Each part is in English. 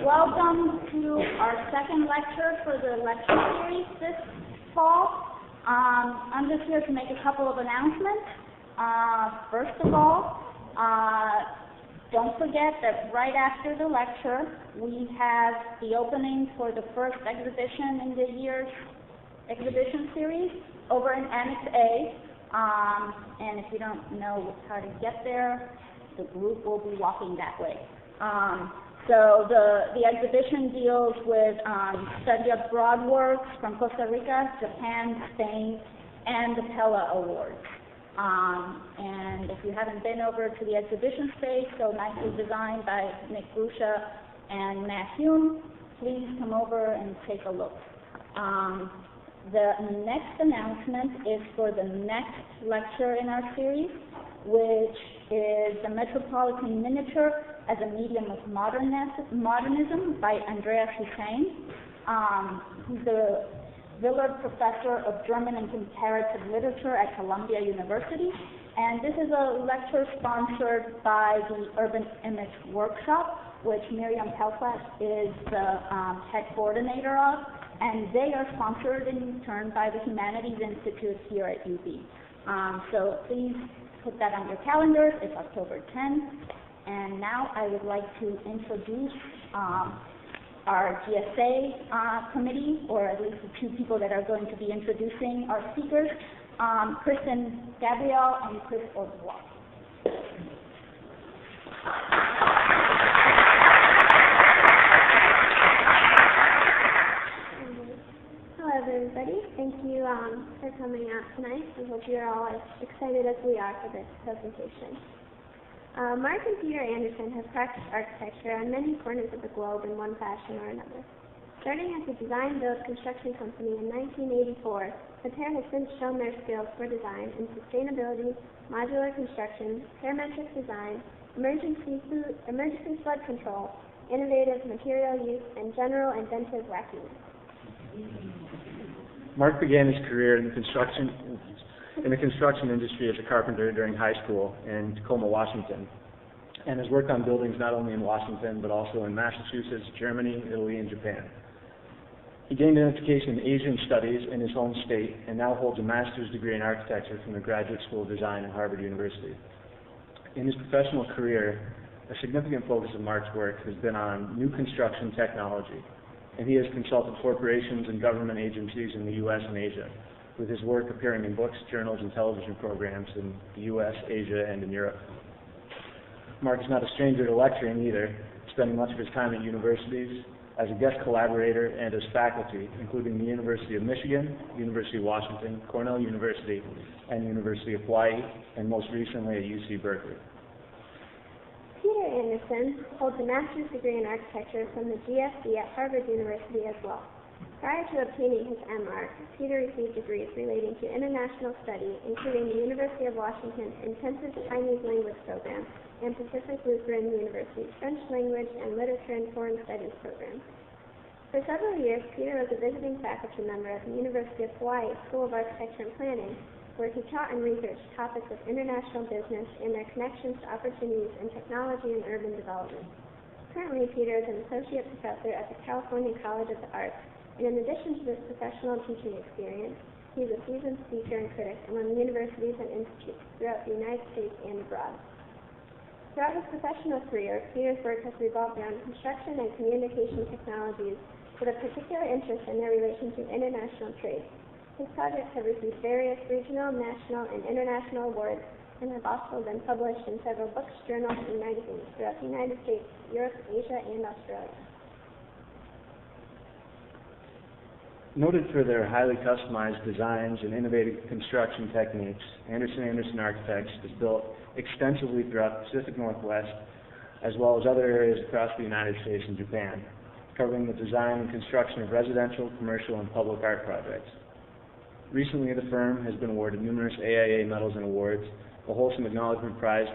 Welcome to our second lecture for the lecture series this fall. I'm just here to make a couple of announcements. First of all, don't forget that right after the lecture, we have the opening for the first exhibition in the year's exhibition series over in Annex A. And if you don't know how to get there, the group will be walking that way. So the exhibition deals with study abroad works from Costa Rica, Japan, Spain, and the Pella Awards. And if you haven't been over to the exhibition space, so nicely designed by Nick Grusha and Matt Hume, please come over and take a look. The next announcement is for the next lecture in our series, which is the Metropolitan Miniature as a Medium of Modernism by Andreas Hussein, who's the Willard Professor of German and Comparative Literature at Columbia University. And this is a lecture sponsored by the Urban Image Workshop, which Miriam Pelflat is the head coordinator of, and they are sponsored in turn by the Humanities Institute here at UB. So please put that on your calendars. It's October 10th. And now I would like to introduce our GSA committee, or at least the two people that are going to be introducing our speakers, Kristen Gabriel and Chris Orbois. Hello everybody, thank you for coming out tonight. I hope you're all as excited as we are for this presentation. Mark and Peter Anderson have practiced architecture on many corners of the globe in one fashion or another. Starting as a design-build construction company in 1984, the pair has since shown their skills for design in sustainability, modular construction, parametric design, emergency flood control, innovative material use, and general inventive wackiness. Mark began his career in the construction industry as a carpenter during high school in Tacoma, Washington, and has worked on buildings not only in Washington but also in Massachusetts, Germany, Italy, and Japan. He gained an education in Asian studies in his home state and now holds a master's degree in architecture from the Graduate School of Design at Harvard University. In his professional career, a significant focus of Mark's work has been on new construction technology, and he has consulted corporations and government agencies in the U.S. and Asia, with his work appearing in books, journals, and television programs in the U.S., Asia, and in Europe. Mark is not a stranger to lecturing either, spending much of his time at universities as a guest collaborator and as faculty, including the University of Michigan, University of Washington, Cornell University, and University of Hawaii, and most recently at UC Berkeley. Peter Anderson holds a master's degree in architecture from the GSD at Harvard University as well. Prior to obtaining his MArch, Peter received degrees relating to international study, including the University of Washington Intensive Chinese Language Program and Pacific Lutheran University's French Language and Literature and Foreign Studies Program. For several years, Peter was a visiting faculty member at the University of Hawaii School of Architecture and Planning, where he taught and researched topics of international business and their connections to opportunities in technology and urban development. Currently, Peter is an associate professor at the California College of the Arts, and in addition to this professional teaching experience, he is a seasoned speaker and critic among universities and institutes throughout the United States and abroad. Throughout his professional career, Peter's work has revolved around construction and communication technologies with a particular interest in their relation to international trade. His projects have received various regional, national, and international awards and have also been published in several books, journals, and magazines throughout the United States, Europe, Asia, and Australia. Noted for their highly customized designs and innovative construction techniques, Anderson Architects has built extensively throughout the Pacific Northwest, as well as other areas across the United States and Japan, covering the design and construction of residential, commercial, and public art projects. Recently, the firm has been awarded numerous AIA medals and awards, a Wholesome Acknowledgement Prize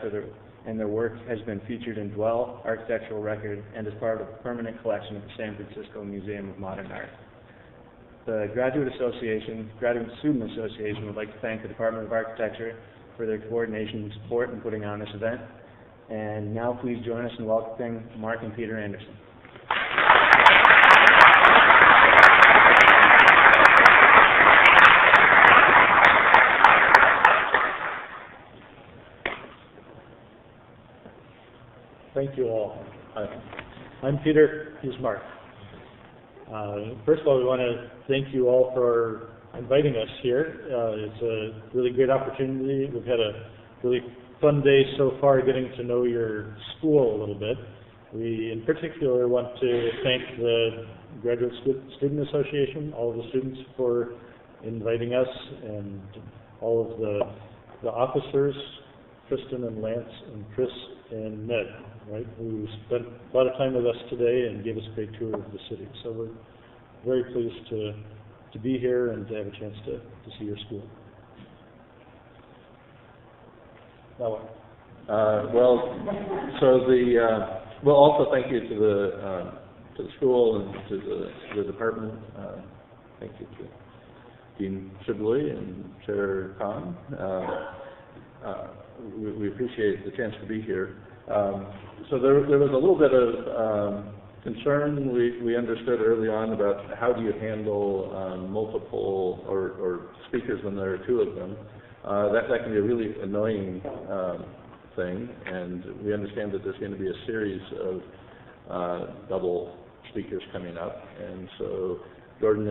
and their work has been featured in Dwell, Architectural Record, and as part of a permanent collection at the San Francisco Museum of Modern Art. The Graduate Student Association would like to thank the Department of Architecture for their coordination and support in putting on this event. And now please join us in welcoming Mark and Peter Anderson. Thank you all. I'm Peter. He's Mark. First of all, we want to thank you all for inviting us here. It's a really great opportunity. We've had a really fun day so far getting to know your school a little bit. We, in particular, want to thank the Graduate Student Association, all of the students for inviting us, and all of the officers, Kristen and Lance and Chris and Ned, right, who spent a lot of time with us today and gave us a great tour of the city. So we're very pleased to be here and to have a chance to see your school. Now what? Well, also thank you to the school and to the department. Thank you to Dean Shibley and Chair Khan. We appreciate the chance to be here. So there was a little bit of concern we understood early on about how do you handle multiple or speakers when there are two of them. That can be a really annoying thing, and we understand that there's going to be a series of double speakers coming up, and so Jordan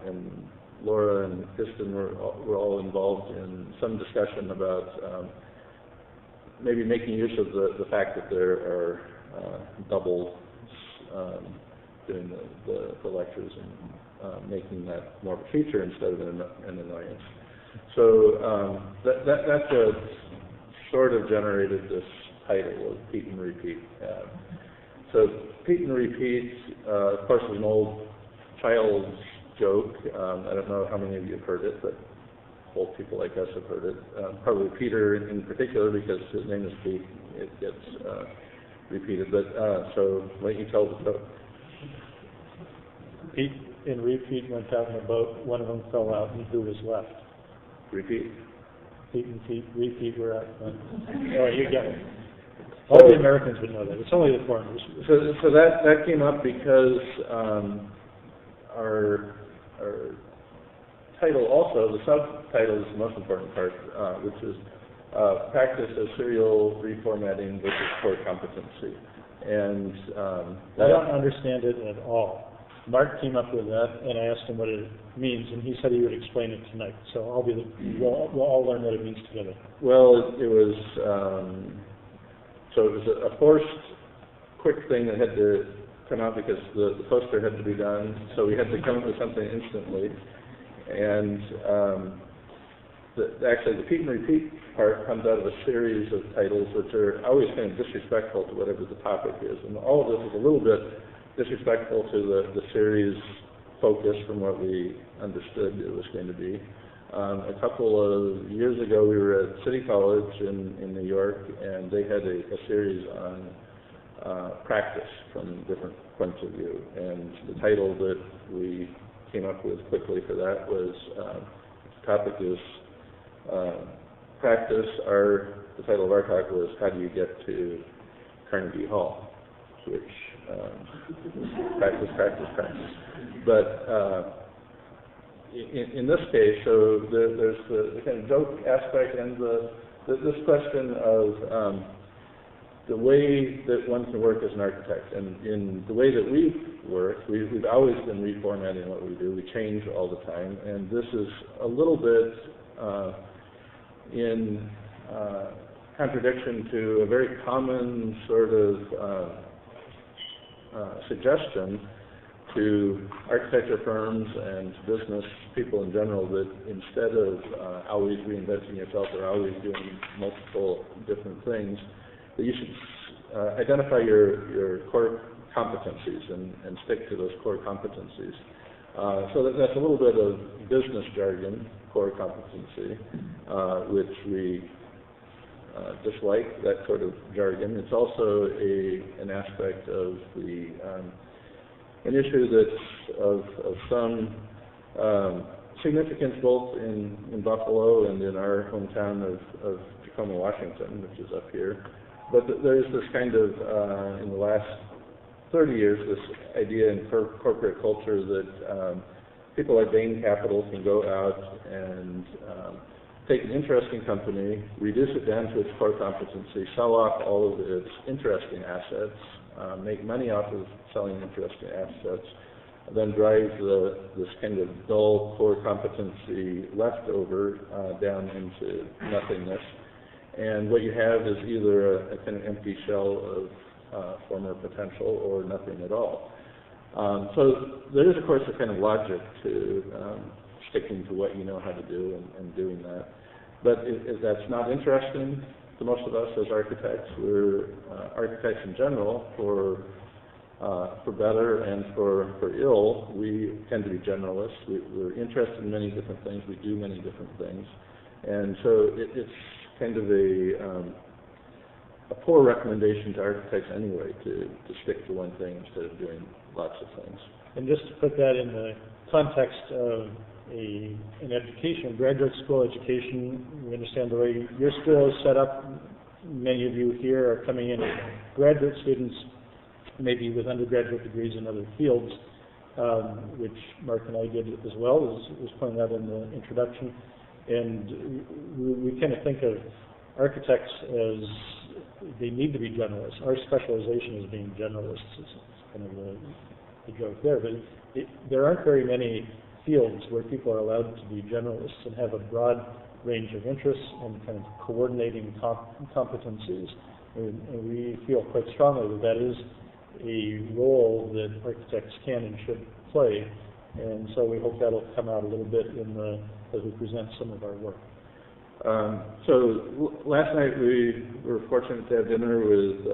and Laura and Kristen were all involved in some discussion about maybe making use of the fact that there are doubles doing the lectures and making that more of a feature instead of an annoyance. So that's what sort of generated this title of Repeat and Repeat. So Repeat and Repeat, of course, is an old child's joke. I don't know how many of you have heard it, but old people like us have heard it. Probably Peter in particular, because his name is Pete. It gets repeated. But so why don't you tell the joke? Pete and Repeat went out in a boat. One of them fell out, and who was left? Repeat. Pete and Pete, Repeat were out. Oh, you get it. All the Americans would know that. It's only the foreigners. So that came up because our title also, the subtitle is the most important part, which is Practice of Serial Reformatting versus Core Competency. And I don't understand it at all. Mark came up with that, and I asked him what it means, and he said he would explain it tonight. So we'll all learn what it means together. Well, it was a forced, quick thing that had to come out because the poster had to be done. So we had to come up with something instantly. And actually, the Repeat and Repeat part comes out of a series of titles which are always kind of disrespectful to whatever the topic is. And all of this is a little bit disrespectful to the series focus from what we understood it was going to be. A couple of years ago, we were at City College in New York, and they had a series on practice from different points of view. And the title that we came up with quickly for that was, the topic is practice. The title of our talk was How Do You Get to Carnegie Hall, which practice. But in this case, so there's the kind of joke aspect and this question of the way that one can work as an architect. And in the way that we've worked, we've always been reformatting what we do. We change all the time. And this is a little bit in contradiction to a very common sort of suggestion to architecture firms and business people in general, that instead of always reinventing yourself or always doing multiple different things, that you should identify your core competencies and stick to those core competencies. So that's a little bit of business jargon, core competency, which we dislike, that sort of jargon. It's also an aspect of an issue that's of some significance both in Buffalo and in our hometown of Tacoma, Washington, which is up here. But there's this kind of, in the last 30 years, this idea in corporate culture that people like Bain Capital can go out and take an interesting company, reduce it down to its core competency, sell off all of its interesting assets, make money off of selling interesting assets, then drive this kind of dull core competency leftover down into nothingness. And what you have is either a kind of empty shell of former potential or nothing at all. So there is, of course, a kind of logic to sticking to what you know how to do and doing that. But if that's not interesting to most of us as architects, we're architects in general, for better and for ill, we tend to be generalists. We're interested in many different things. We do many different things. And so it's kind of a poor recommendation to architects anyway to stick to one thing instead of doing lots of things. And just to put that in the context of an education, graduate school education, we understand the way your school is set up. Many of you here are coming in as graduate students, maybe with undergraduate degrees in other fields, which Mark and I did as well, as was pointed out in the introduction. And we kind of think of architects as they need to be generalists. Our specialization is being generalists. It's kind of the joke there. But there aren't very many fields where people are allowed to be generalists and have a broad range of interests and kind of coordinating competencies. And we feel quite strongly that is a role that architects can and should play. And so we hope that'll come out a little bit as we present some of our work. So last night we were fortunate to have dinner with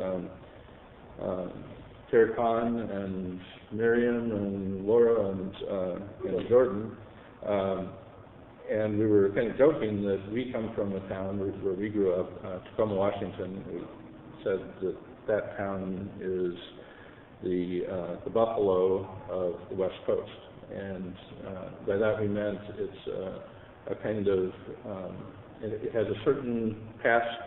Terry Khan and Miriam and Laura and Jordan. And we were kind of joking that we come from a town where we grew up, Tacoma, Washington. We said that town is the Buffalo of the West Coast. And by that we meant it's a kind of, it has a certain past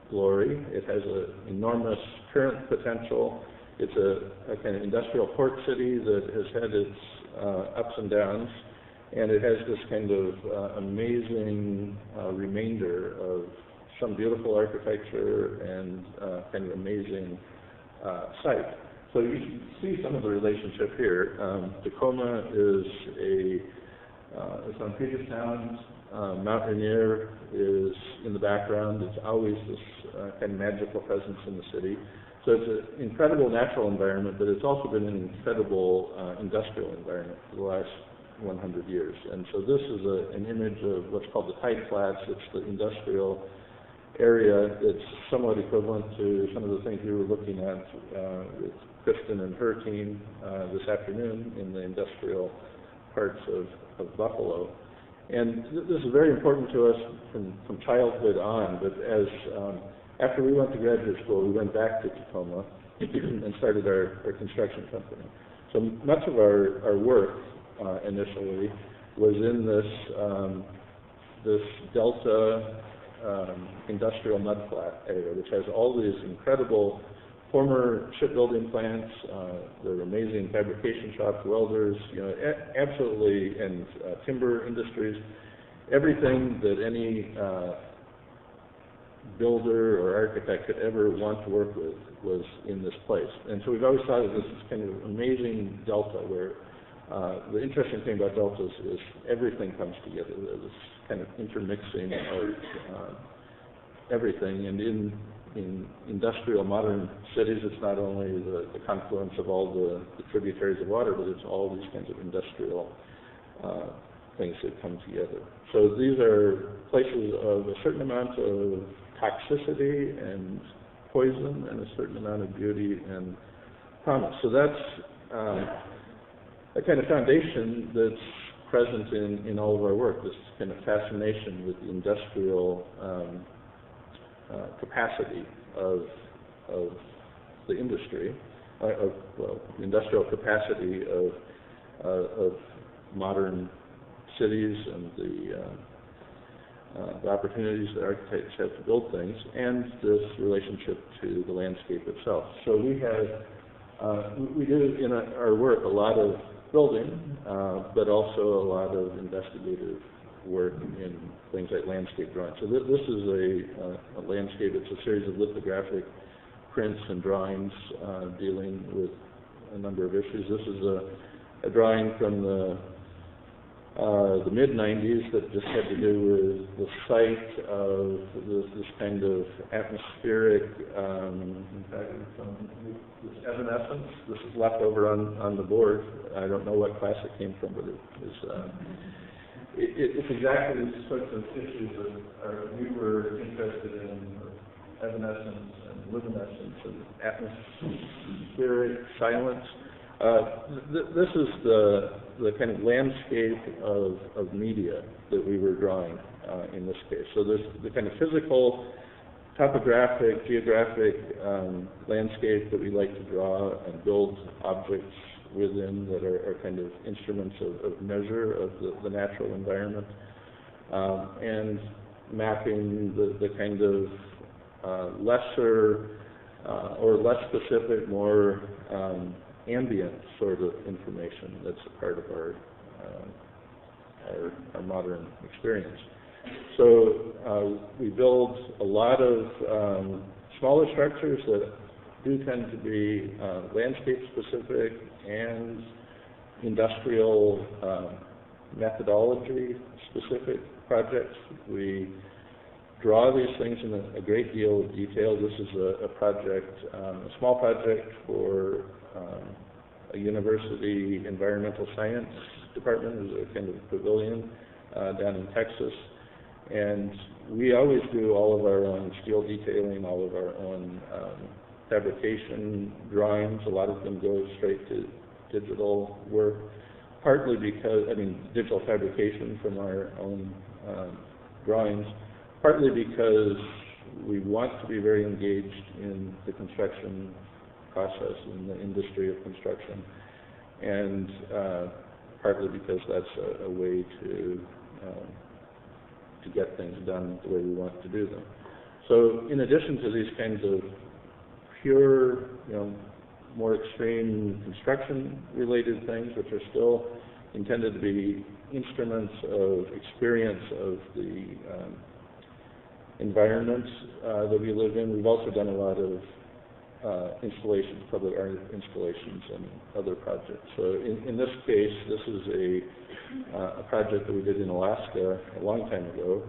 glory. It has an enormous current potential. It's a kind of industrial port city that has had its ups and downs. And it has this kind of amazing remainder of some beautiful architecture and kind of amazing site. So you can see some of the relationship here. Tacoma is it's on Puget Sound. Mount Rainier is in the background. It's always this kind of magical presence in the city. So it's an incredible natural environment, but it's also been an incredible industrial environment for the last 100 years. And so this is an image of what's called the Tide Flats. It's the industrial area that's somewhat equivalent to some of the things we were looking at with Kristen and her team this afternoon in the industrial parts of Buffalo. And this is very important to us from childhood on, but as after we went to graduate school, we went back to Tacoma and started our construction company. So much of our work initially was in this Delta industrial mudflat area, which has all these incredible former shipbuilding plants. There are amazing fabrication shops, welders, absolutely, and timber industries. Everything that any builder or architect could ever want to work with was in this place. And so we've always thought of this as kind of amazing delta where the interesting thing about deltas is everything comes together. There's this kind of intermixing of everything. And in industrial modern cities, it's not only the confluence of all the tributaries of water, but it's all these kinds of industrial things that come together. So these are places of a certain amount of toxicity and poison and a certain amount of beauty and promise. So that's a kind of foundation that's present in all of our work, this kind of fascination with the industrial capacity of the industry, the industrial capacity of modern cities and the opportunities that architects have to build things, and this relationship to the landscape itself. So we do in our work a lot of building, but also a lot of investigative work in things like landscape drawing. So this is a landscape. It's a series of lithographic prints and drawings dealing with a number of issues. This is a drawing from the mid-90s that just had to do with the site of this kind of atmospheric, in fact, this evanescence. This is left over on the board. I don't know what class it came from, but it's exactly the sorts of issues that we were interested in: evanescence and luminescence and atmospheric silence. This is the kind of landscape of media that we were drawing in this case. So there's the kind of physical, topographic, geographic landscape that we like to draw and build objects within that are kind of instruments of measure of the natural environment, and mapping the kind of lesser or less specific, more ambient sort of information that's a part of our modern experience. So we build a lot of smaller structures that do tend to be landscape specific and industrial methodology specific projects. We draw these things in a great deal of detail. This is a project, a small project for a university environmental science department. It's a kind of pavilion down in Texas. And we always do all of our own steel detailing, all of our own fabrication drawings. A lot of them go straight to digital work, partly because, digital fabrication from our own drawings, partly because we want to be very engaged in the construction process, in the industry of construction, and partly because that's a way to get things done the way we want to do them. So in addition to these kinds of pure, more extreme construction-related things, which are still intended to be instruments of experience of the environment that we live in, we've also done a lot of installations, public art installations, and other projects. So in this case, this is a project that we did in Alaska a long time ago.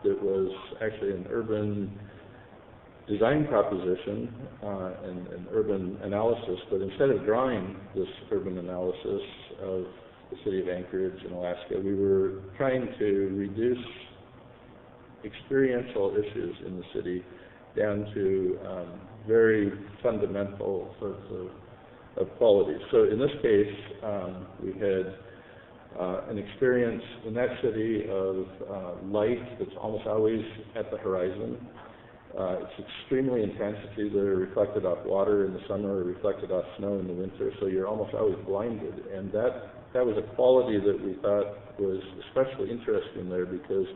That was actually an urban design proposition and an urban analysis, but instead of drawing this urban analysis of the city of Anchorage in Alaska, we were trying to reduce experiential issues in the city down to very fundamental sorts of qualities. So in this case, we had an experience in that city of light that's almost always at the horizon. It's extremely intense. It's either reflected off water in the summer or reflected off snow in the winter, so you're almost always blinded. And that was a quality that we thought was especially interesting there, because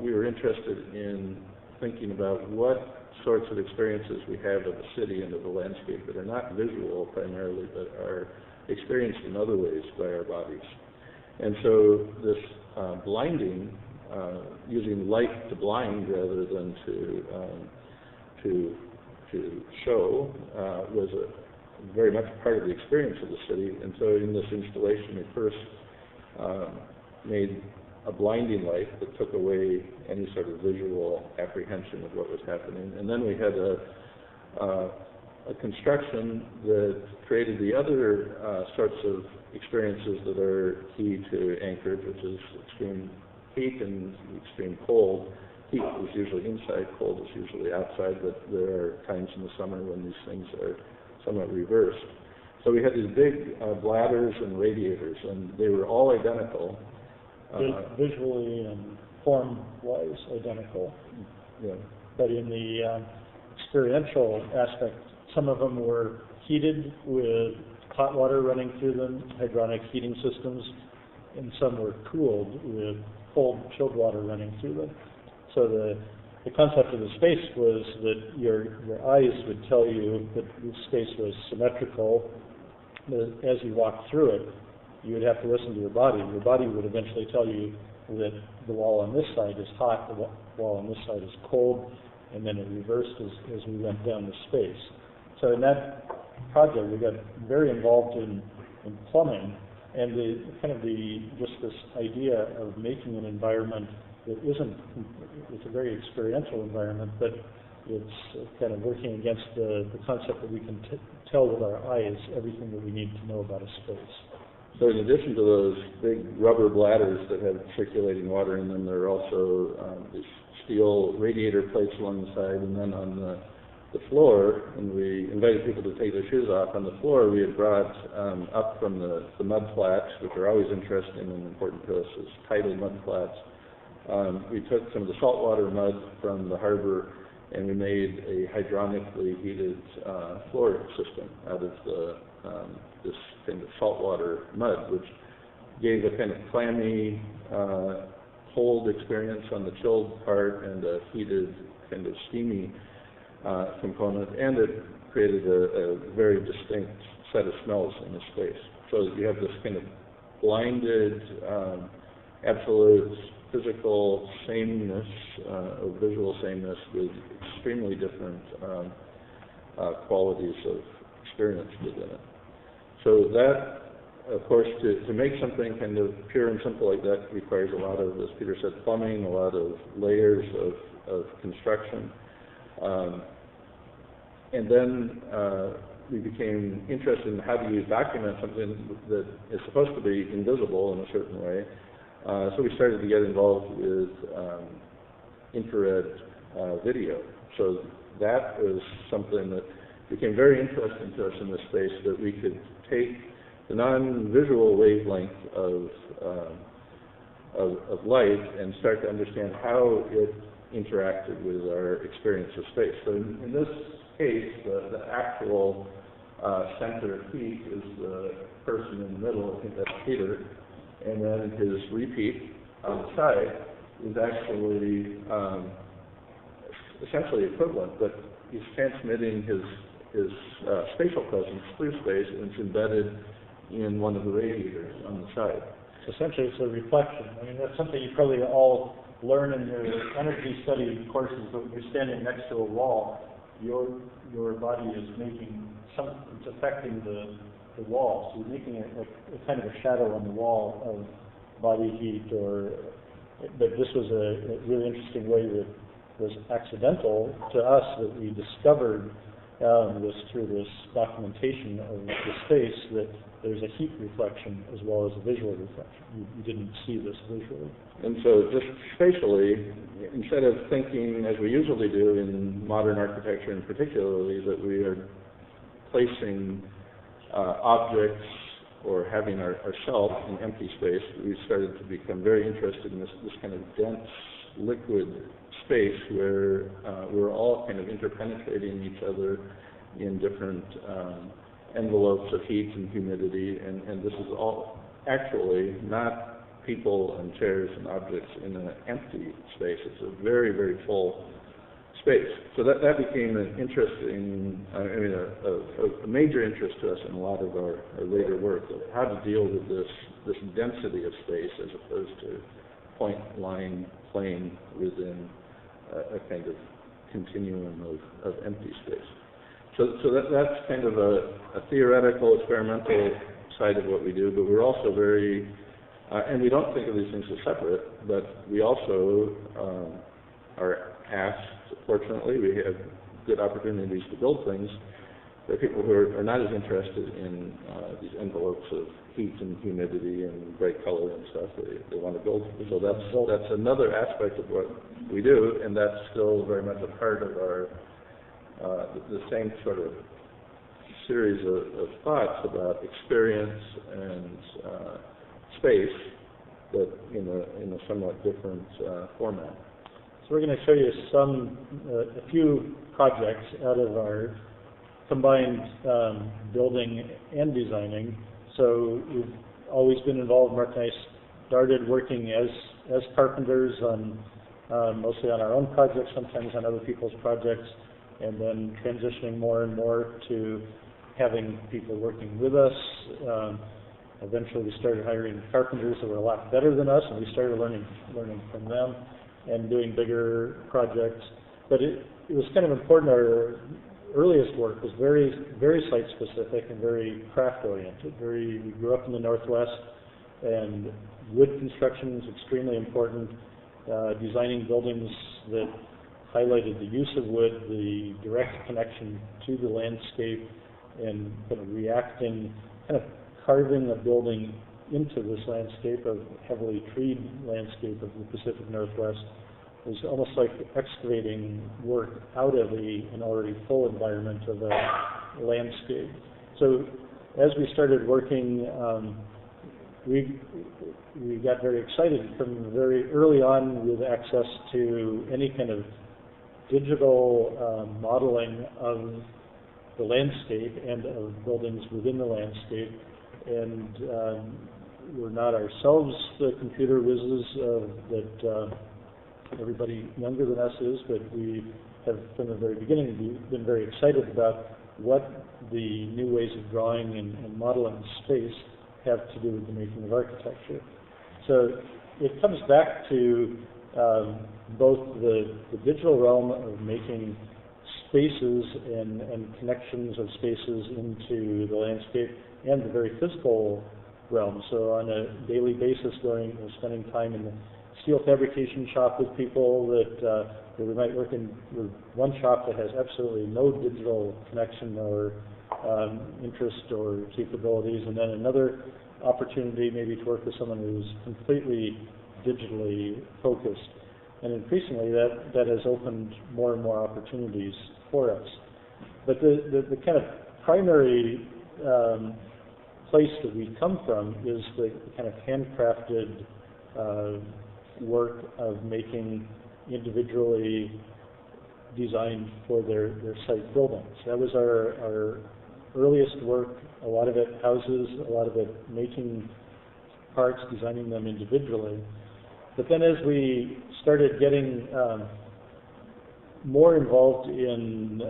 we were interested in thinking about what sorts of experiences we have of the city and of the landscape that are not visual primarily, but are experienced in other ways by our bodies. And so this blinding, using light to blind rather than to show, was very much part of the experience of the city. And so in this installation, we first made a blinding light that took away any sort of visual apprehension of what was happening. And then we had a construction that created the other sorts of experiences that are key to Anchorage, which is extreme heat and extreme cold. Heat is usually inside, cold is usually outside, but there are times in the summer when these things are somewhat reversed. So we had these big bladders and radiators, and they were all identical. Visually and form-wise identical. Yeah. But in the experiential aspect, some of them were heated with hot water running through them, hydronic heating systems, and some were cooled with cold, chilled water running through them. So the concept of the space was that your eyes would tell you that the space was symmetrical. As you walked through it, you would have to listen to your body. Your body would eventually tell you that the wall on this side is hot, the wall on this side is cold, and then it reversed as we went down the space. So in that project, we got very involved in plumbing, and just this idea of making an environment that it's a very experiential environment, but it's kind of working against the concept that we can tell with our eyes everything that we need to know about a space. So in addition to those big rubber bladders that have circulating water in them, there are also these steel radiator plates along the side, and then on the floor, and we invited people to take their shoes off. On the floor, we had brought up from the mud flats, which are always interesting and important to us as tidal mud flats. We took some of the saltwater mud from the harbor, and we made a hydronically heated floor system out of this kind of saltwater mud, which gave a kind of clammy cold experience on the chilled part and a heated kind of steamy component, and it created a very distinct set of smells in the space. So you have this kind of blinded, absolute physical sameness, or visual sameness with extremely different qualities of experience within it. So that, of course, to make something kind of pure and simple like that requires a lot of, as Peter said, plumbing, a lot of layers of construction. And then we became interested in how do you document something that is supposed to be invisible in a certain way. So we started to get involved with infrared video. So that was something that became very interesting to us in this space, that we could take the non-visual wavelength of light and start to understand how it interacted with our experience of space. So in this case, the actual center peak is the person in the middle. I think that's Peter. And then his repeat on the side is actually essentially equivalent, but he's transmitting his spatial presence through space, and it's embedded in one of the radiators on the side. So essentially, it's a reflection. I mean, that's something you probably all learn in your energy study courses, but when you're standing next to a wall, your body is making it's affecting the wall. So you're making a kind of a shadow on the wall of body heat, but this was a really interesting way that was accidental to us, that we discovered this through this documentation of the space, that there's a heat reflection as well as a visual reflection. You didn't see this visually. And so just spatially, instead of thinking, as we usually do in modern architecture and particularly, that we are placing objects or having ourselves in empty space, we started to become very interested in this kind of dense liquid space where we're all kind of interpenetrating each other in different envelopes of heat and humidity, and this is all actually not people and chairs and objects in an empty space. It's a very, very full space. So that became an interesting, a major interest to us in a lot of our later work, of how to deal with this density of space as opposed to point, line, plane within a kind of continuum of empty space. So that's kind of a theoretical, experimental side of what we do, but we're also very, and we don't think of these things as separate, but we also are asked, fortunately, we have good opportunities to build things. There are people who are not as interested in these envelopes of heat and humidity and bright color and stuff. They want to build. So that's another aspect of what we do, and that's still very much a part of our the same sort of series of thoughts about experience and space, but in a somewhat different format. So we're going to show you a few projects out of our combined building and designing. So we've always been involved. Mark and I started working as carpenters on mostly on our own projects, sometimes on other people's projects, and then transitioning more and more to having people working with us. Eventually we started hiring carpenters that were a lot better than us, and we started learning from them and doing bigger projects. But it was kind of important. Our earliest work was very, very site-specific and very craft-oriented. We grew up in the Northwest, and wood construction is extremely important. Designing buildings that highlighted the use of wood, the direct connection to the landscape, and kind of reacting, kind of carving a building into this landscape, of heavily treed landscape of the Pacific Northwest. It was almost like excavating work out of an already full environment of a landscape. So as we started working, we got very excited from very early on with access to any kind of digital modeling of the landscape and of buildings within the landscape. And we're not ourselves the computer whizzes that everybody younger than us is, but we have from the very beginning been very excited about what the new ways of drawing and modeling space have to do with the making of architecture. So it comes back to both the digital realm of making spaces and connections of spaces into the landscape, and the very physical realm. So on a daily basis, spending time in the steel fabrication shop with people that we might work in one shop that has absolutely no digital connection or interest or capabilities, and then another opportunity maybe to work with someone who's completely digitally focused. And increasingly that has opened more and more opportunities for us. But the kind of primary place that we come from is the kind of handcrafted work of making individually designed for their site buildings. That was our earliest work, a lot of it houses, a lot of it making parts, designing them individually. But then as we started getting more involved in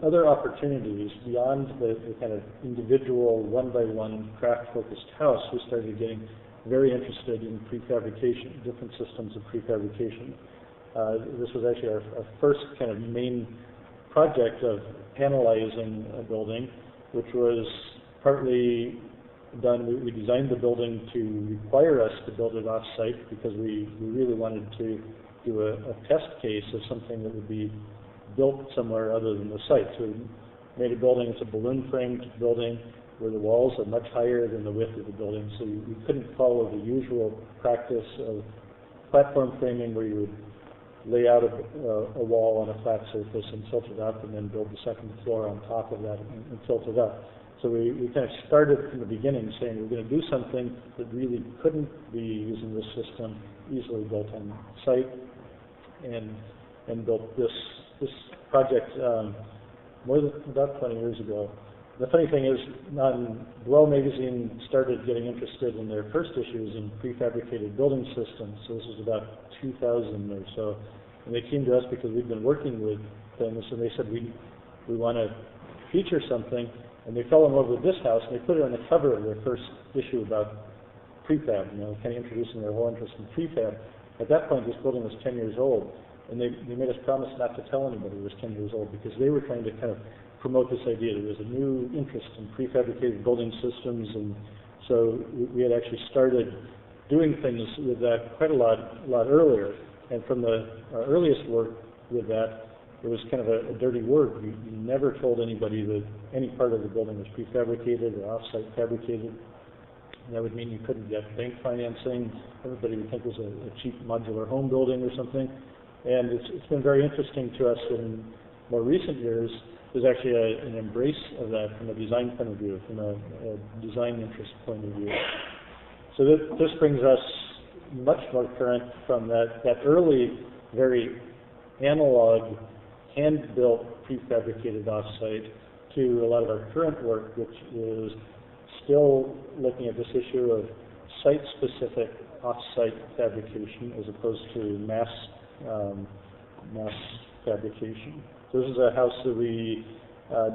other opportunities beyond the kind of individual one-by-one craft-focused house, we started getting very interested in prefabrication, different systems of prefabrication. This was actually our first kind of main project of analyzing a building, which was partly done. We designed the building to require us to build it off-site because we really wanted to do a test case of something that would be built somewhere other than the site. So we made a building, it's a balloon-framed building where the walls are much higher than the width of the building, so we couldn't follow the usual practice of platform framing where you would lay out a wall on a flat surface and tilt it up and then build the second floor on top of that and tilt it up. So we kind of started from the beginning saying we're going to do something that really couldn't be using this system, easily built on site, and built this project more than about 20 years ago. The funny thing is, Dwell magazine started getting interested in their first issues in prefabricated building systems, so this was about 2000 or so, and they came to us because we'd been working with things, and they said, we want to feature something, and they fell in love with this house, and they put it on the cover of their first issue about prefab, kind of introducing their whole interest in prefab. At that point, this building was 10 years old, and they made us promise not to tell anybody it was 10 years old because they were trying to kind of promote this idea. There was a new interest in prefabricated building systems, and so we had actually started doing things with that quite a lot earlier. And from our earliest work with that, it was kind of a dirty word. You never told anybody that any part of the building was prefabricated or off-site fabricated. And that would mean you couldn't get bank financing. Everybody would think it was a cheap modular home building or something. And it's been very interesting to us in more recent years. There's actually an embrace of that from a design point of view, from a design interest point of view. So this brings us much more current from that early, very analog, hand-built, prefabricated off-site to a lot of our current work, which is still looking at this issue of site-specific off-site fabrication as opposed to mass fabrication. So this is a house that we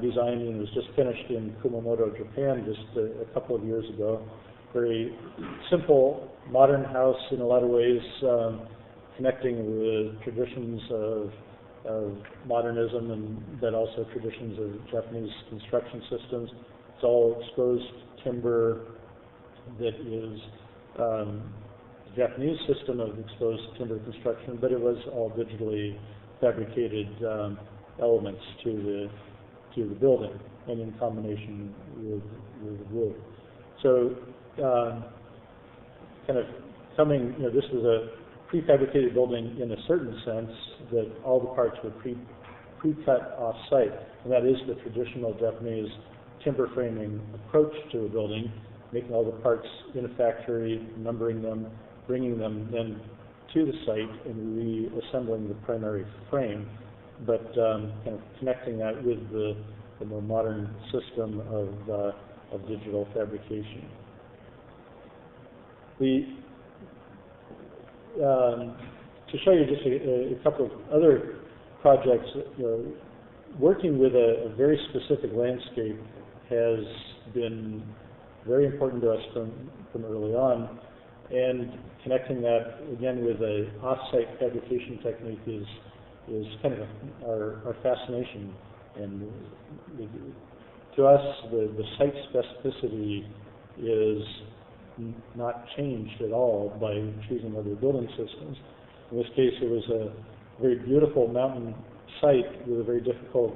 design and was just finished in Kumamoto, Japan, just a couple of years ago. Very simple, modern house in a lot of ways, connecting with traditions of modernism and but also traditions of Japanese construction systems. It's all exposed timber that is the Japanese system of exposed timber construction, but it was all digitally fabricated elements to the building and in combination with wood. So kind of coming, this was a prefabricated building in a certain sense that all the parts were pre-cut off-site, and that is the traditional Japanese timber framing approach to a building, making all the parts in a factory, numbering them, bringing them then to the site and reassembling the primary frame, but kind of connecting that with the more modern system of digital fabrication. To show you just a couple of other projects, working with a very specific landscape has been very important to us from early on, and connecting that again with a off-site fabrication technique is kind of our fascination. And to us, the site specificity is not changed at all by choosing other building systems. In this case, it was a very beautiful mountain site with a very difficult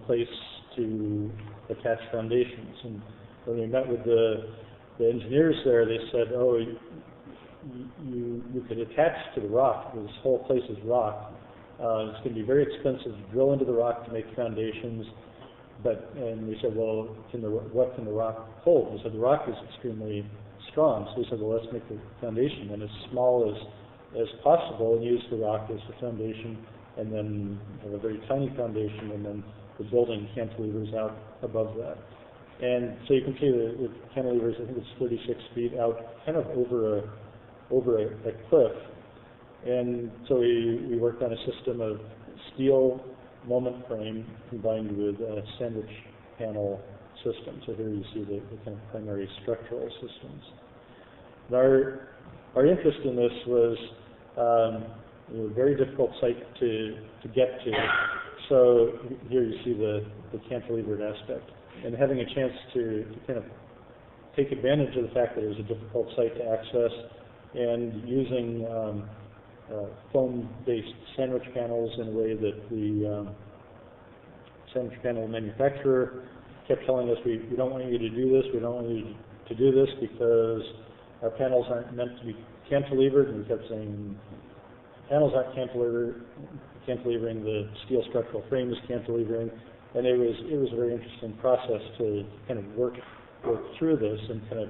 place to attach foundations. And when we met with the engineers there, they said, "Oh, you could attach to the rock. This whole place is rock. It's going to be very expensive to drill into the rock to make foundations." And we said, "Well, what can the rock hold?" They said, "The rock is extremely strong." So we said, "Well, let's make the foundation and as small as possible and use the rock as the foundation, and then have a very tiny foundation, and then the building cantilevers out above that." And so you can see the cantilevers, I think it's 36 feet out, kind of over a cliff. And so we worked on a system of steel moment frame combined with a sandwich panel system. So here you see the kind of primary structural systems. And our interest in this was a very difficult site to get to. So here you see the cantilevered aspect. And having a chance to kind of take advantage of the fact that it was a difficult site to access, and using foam-based sandwich panels in a way that the sandwich panel manufacturer kept telling us, we don't want you to do this, we don't want you to do this because our panels aren't meant to be cantilevered. And we kept saying, panels aren't cantilevering, the steel structural frame is cantilevering. And it was a very interesting process to kind of work through this and kind of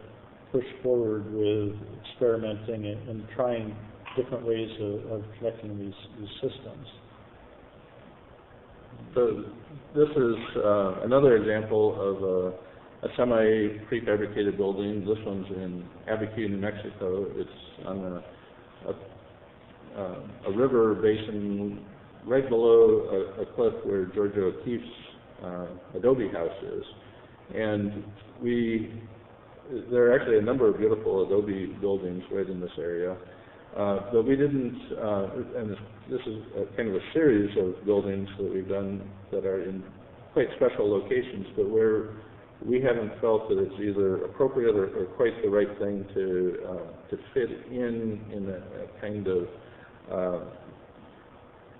push forward with experimenting and trying different ways of connecting these systems. So this is another example of a semi-prefabricated building. This one's in Abiquiu, New Mexico. It's on a river basin right below a cliff where George O'Keeffe's Adobe House is. And there are actually a number of beautiful Adobe buildings right in this area. But we didn't, and this is kind of a series of buildings that we've done that are in quite special locations, but where we haven't felt that it's either appropriate or quite the right thing to fit in a kind of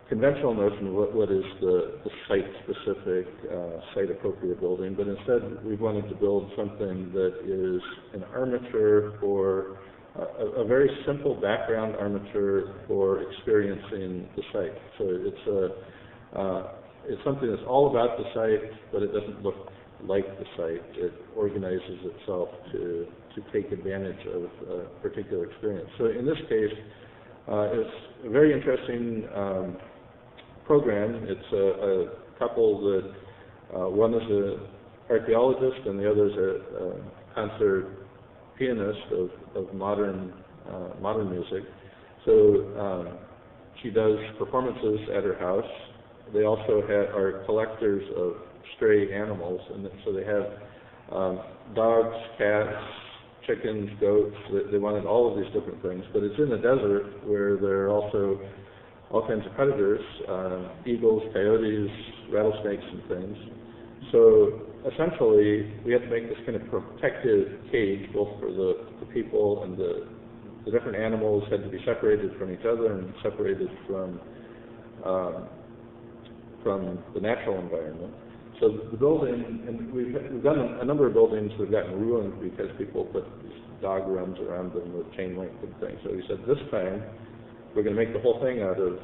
conventional notion of what is the site-specific, site-appropriate building, but instead we wanted to build something that is an armature for a very simple background armature for experiencing the site. So it's something that's all about the site, but it doesn't look like the site. It organizes itself to take advantage of a particular experience. So in this case, it's a very interesting program. It's a couple that one is an archaeologist and the other is a concert pianist of modern music. So she does performances at her house, they also are collectors of stray animals, and so they have dogs, cats, chickens, goats. They wanted all of these different things, but it's in the desert where there are also all kinds of predators, eagles, coyotes, rattlesnakes, and things. So essentially, we have to make this kind of protective cage, both for the people, and the different animals had to be separated from each other and separated from the natural environment. So the building, and we've done a number of buildings that have gotten ruined because people put these dog runs around them with chain link and things. So we said, this time, we're going to make the whole thing out of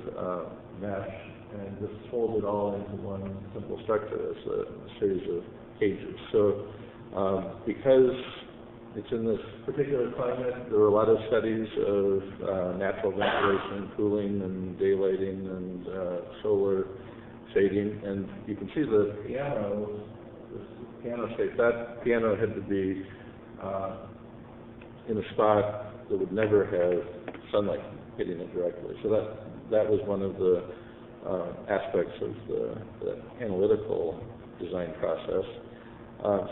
mesh and just fold it all into one simple structure as a series of cages. So because it's in this particular climate, there were a lot of studies of natural ventilation, cooling, and daylighting, and solar shading. And you can see the piano, this piano shape. That piano had to be in a spot that would never have sunlight hitting it directly. So that was one of the aspects of the analytical design process.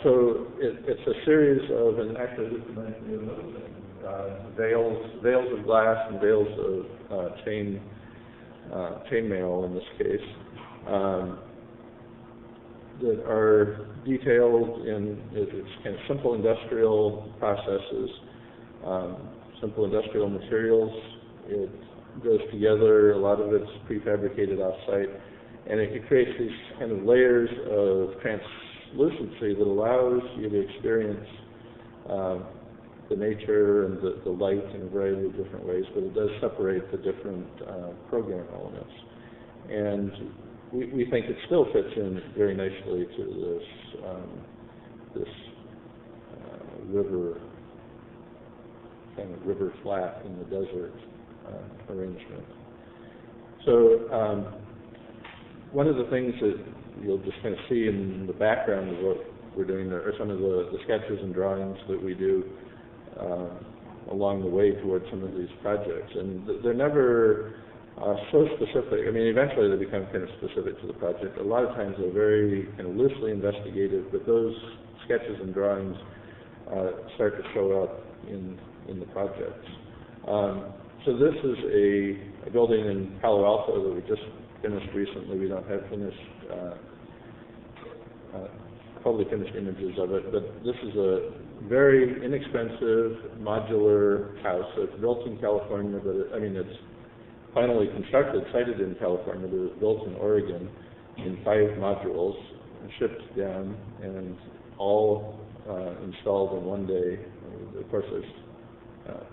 So it's a series of, and actually this reminds me of another thing, veils of glass and veils of chainmail in this case, that are detailed in it's kind of simple industrial processes, simple industrial materials. It goes together, a lot of it's prefabricated off-site, and it creates these kind of layers of translucency that allows you to experience the nature and the light in a variety of different ways, but it does separate the different program elements. And we think it still fits in very nicely to this river, kind of river flat in the desert arrangement. So one of the things that you'll just kind of see in the background of what we're doing there are some of the sketches and drawings that we do along the way towards some of these projects. And they're never so specific. I mean, eventually they become kind of specific to the project. A lot of times they're very kind of loosely investigative, but those sketches and drawings start to show up in the projects. So this is a building in Palo Alto that we just finished recently. We don't have fully finished images of it, but this is a very inexpensive modular house. So it's built in California, but it's finally constructed, sited in California, but it was built in Oregon in 5 modules and shipped down, and all installed in one day. Of course, there's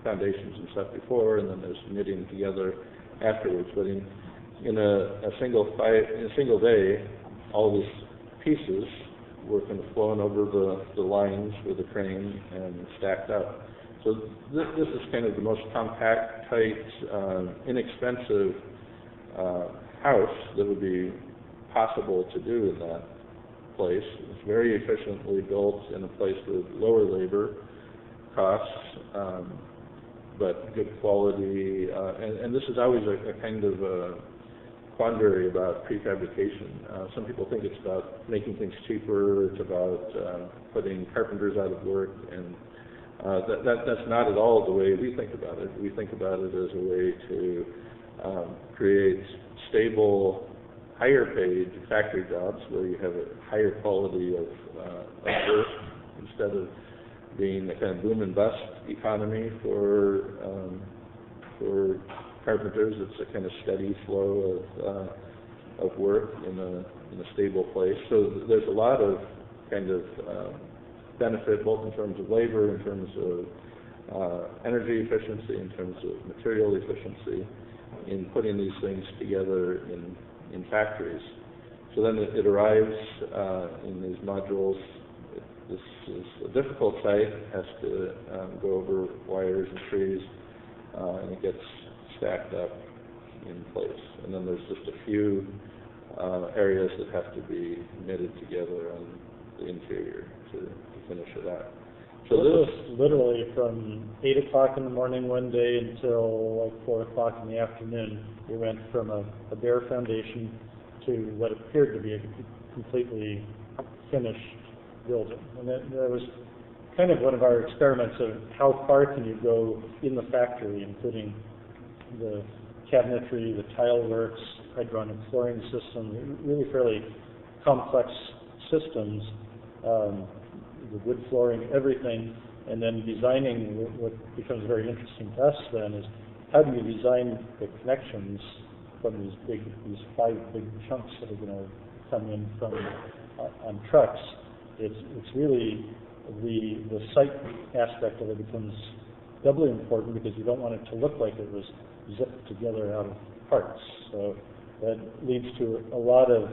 foundations and stuff before, and then there's knitting together afterwards. But in a single day, all these pieces were kind of flown over the lines with a crane and stacked up. So this is kind of the most compact, tight, inexpensive house that would be possible to do in that place. It's very efficiently built in a place with lower labor costs, but good quality. And this is always a kind of a quandary about prefabrication. Some people think it's about making things cheaper. It's about putting carpenters out of work, and that's not at all the way we think about it. We think about it as a way to create stable, higher-paid factory jobs where you have a higher quality of work instead of being a kind of boom and bust economy for carpenters. It's a kind of steady flow of work in a stable place. So there's a lot of kind of benefit, both in terms of labor, in terms of energy efficiency, in terms of material efficiency, in putting these things together in factories. So then it arrives in these modules. This is a difficult site. It has to go over wires and trees, and it gets stacked up in place. And then there's just a few areas that have to be knitted together on the interior to finish it out. So this was literally from 8 o'clock in the morning one day until like 4 o'clock in the afternoon. We went from a bare foundation to what appeared to be a completely finished building. And that was kind of one of our experiments of how far can you go in the factory, including the cabinetry, the tile works, hydronic flooring system, really fairly complex systems, the wood flooring, everything, and then designing what becomes very interesting to us then is how do you design the connections from these 5 big chunks that are going to come in from on trucks. It's really the site aspect of it becomes doubly important because you don't want it to look like it was zipped together out of parts. So that leads to a lot of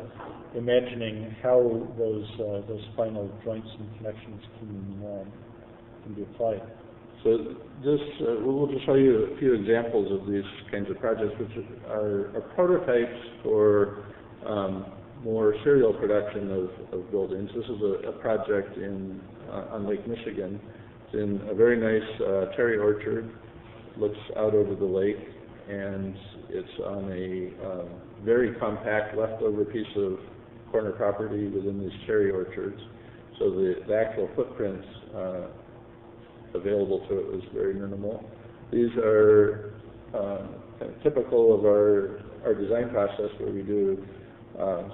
imagining how those final joints and connections can be applied. So this, we'll just show you a few examples of these kinds of projects, which are prototypes for more serial production of buildings. This is a project on Lake Michigan. It's in a very nice cherry orchard, looks out over the lake, and it's on a very compact leftover piece of corner property within these cherry orchards. So the actual footprint available to it was very minimal. These are kind of typical of our design process, where we do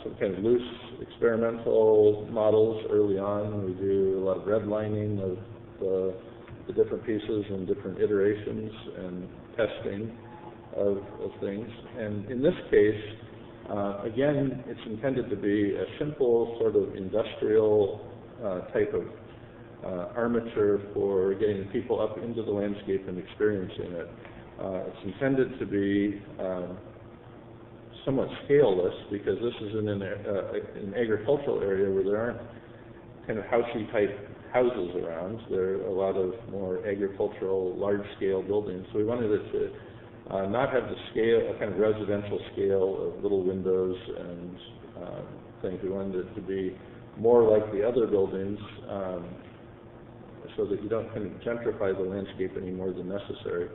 some kind of loose experimental models early on. We do a lot of redlining of the different pieces and different iterations and testing of things. And in this case, again, it's intended to be a simple sort of industrial type of armature for getting people up into the landscape and experiencing it. It's intended to be somewhat scaleless because this is in an agricultural area where there aren't kind of housey type houses around. There are a lot of more agricultural, large-scale buildings. So we wanted it to not have the scale, a kind of residential scale of little windows and things. We wanted it to be more like the other buildings, so that you don't kind of gentrify the landscape any more than necessary.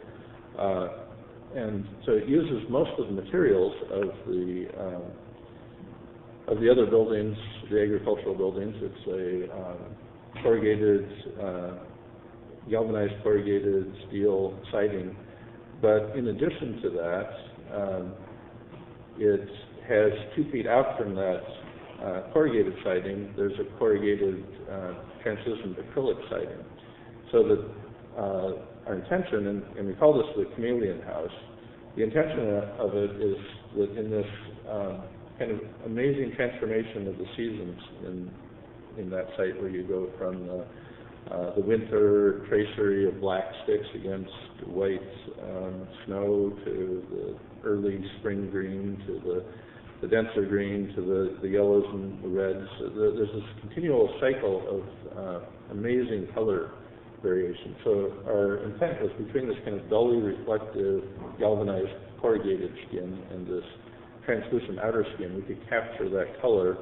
And so it uses most of the materials of the other buildings, the agricultural buildings. It's a corrugated, galvanized corrugated steel siding. But in addition to that, it has 2 feet out from that corrugated siding, there's a corrugated translucent acrylic siding. So that our intention, and we call this the Chameleon House, the intention of it is that in this kind of amazing transformation of the seasons in that site, where you go from the winter tracery of black sticks against white snow, to the early spring green, to the denser green, to the yellows and the reds. There's this continual cycle of amazing color variation. So our intent was between this kind of dully reflective galvanized corrugated skin and this translucent outer skin, we could capture that color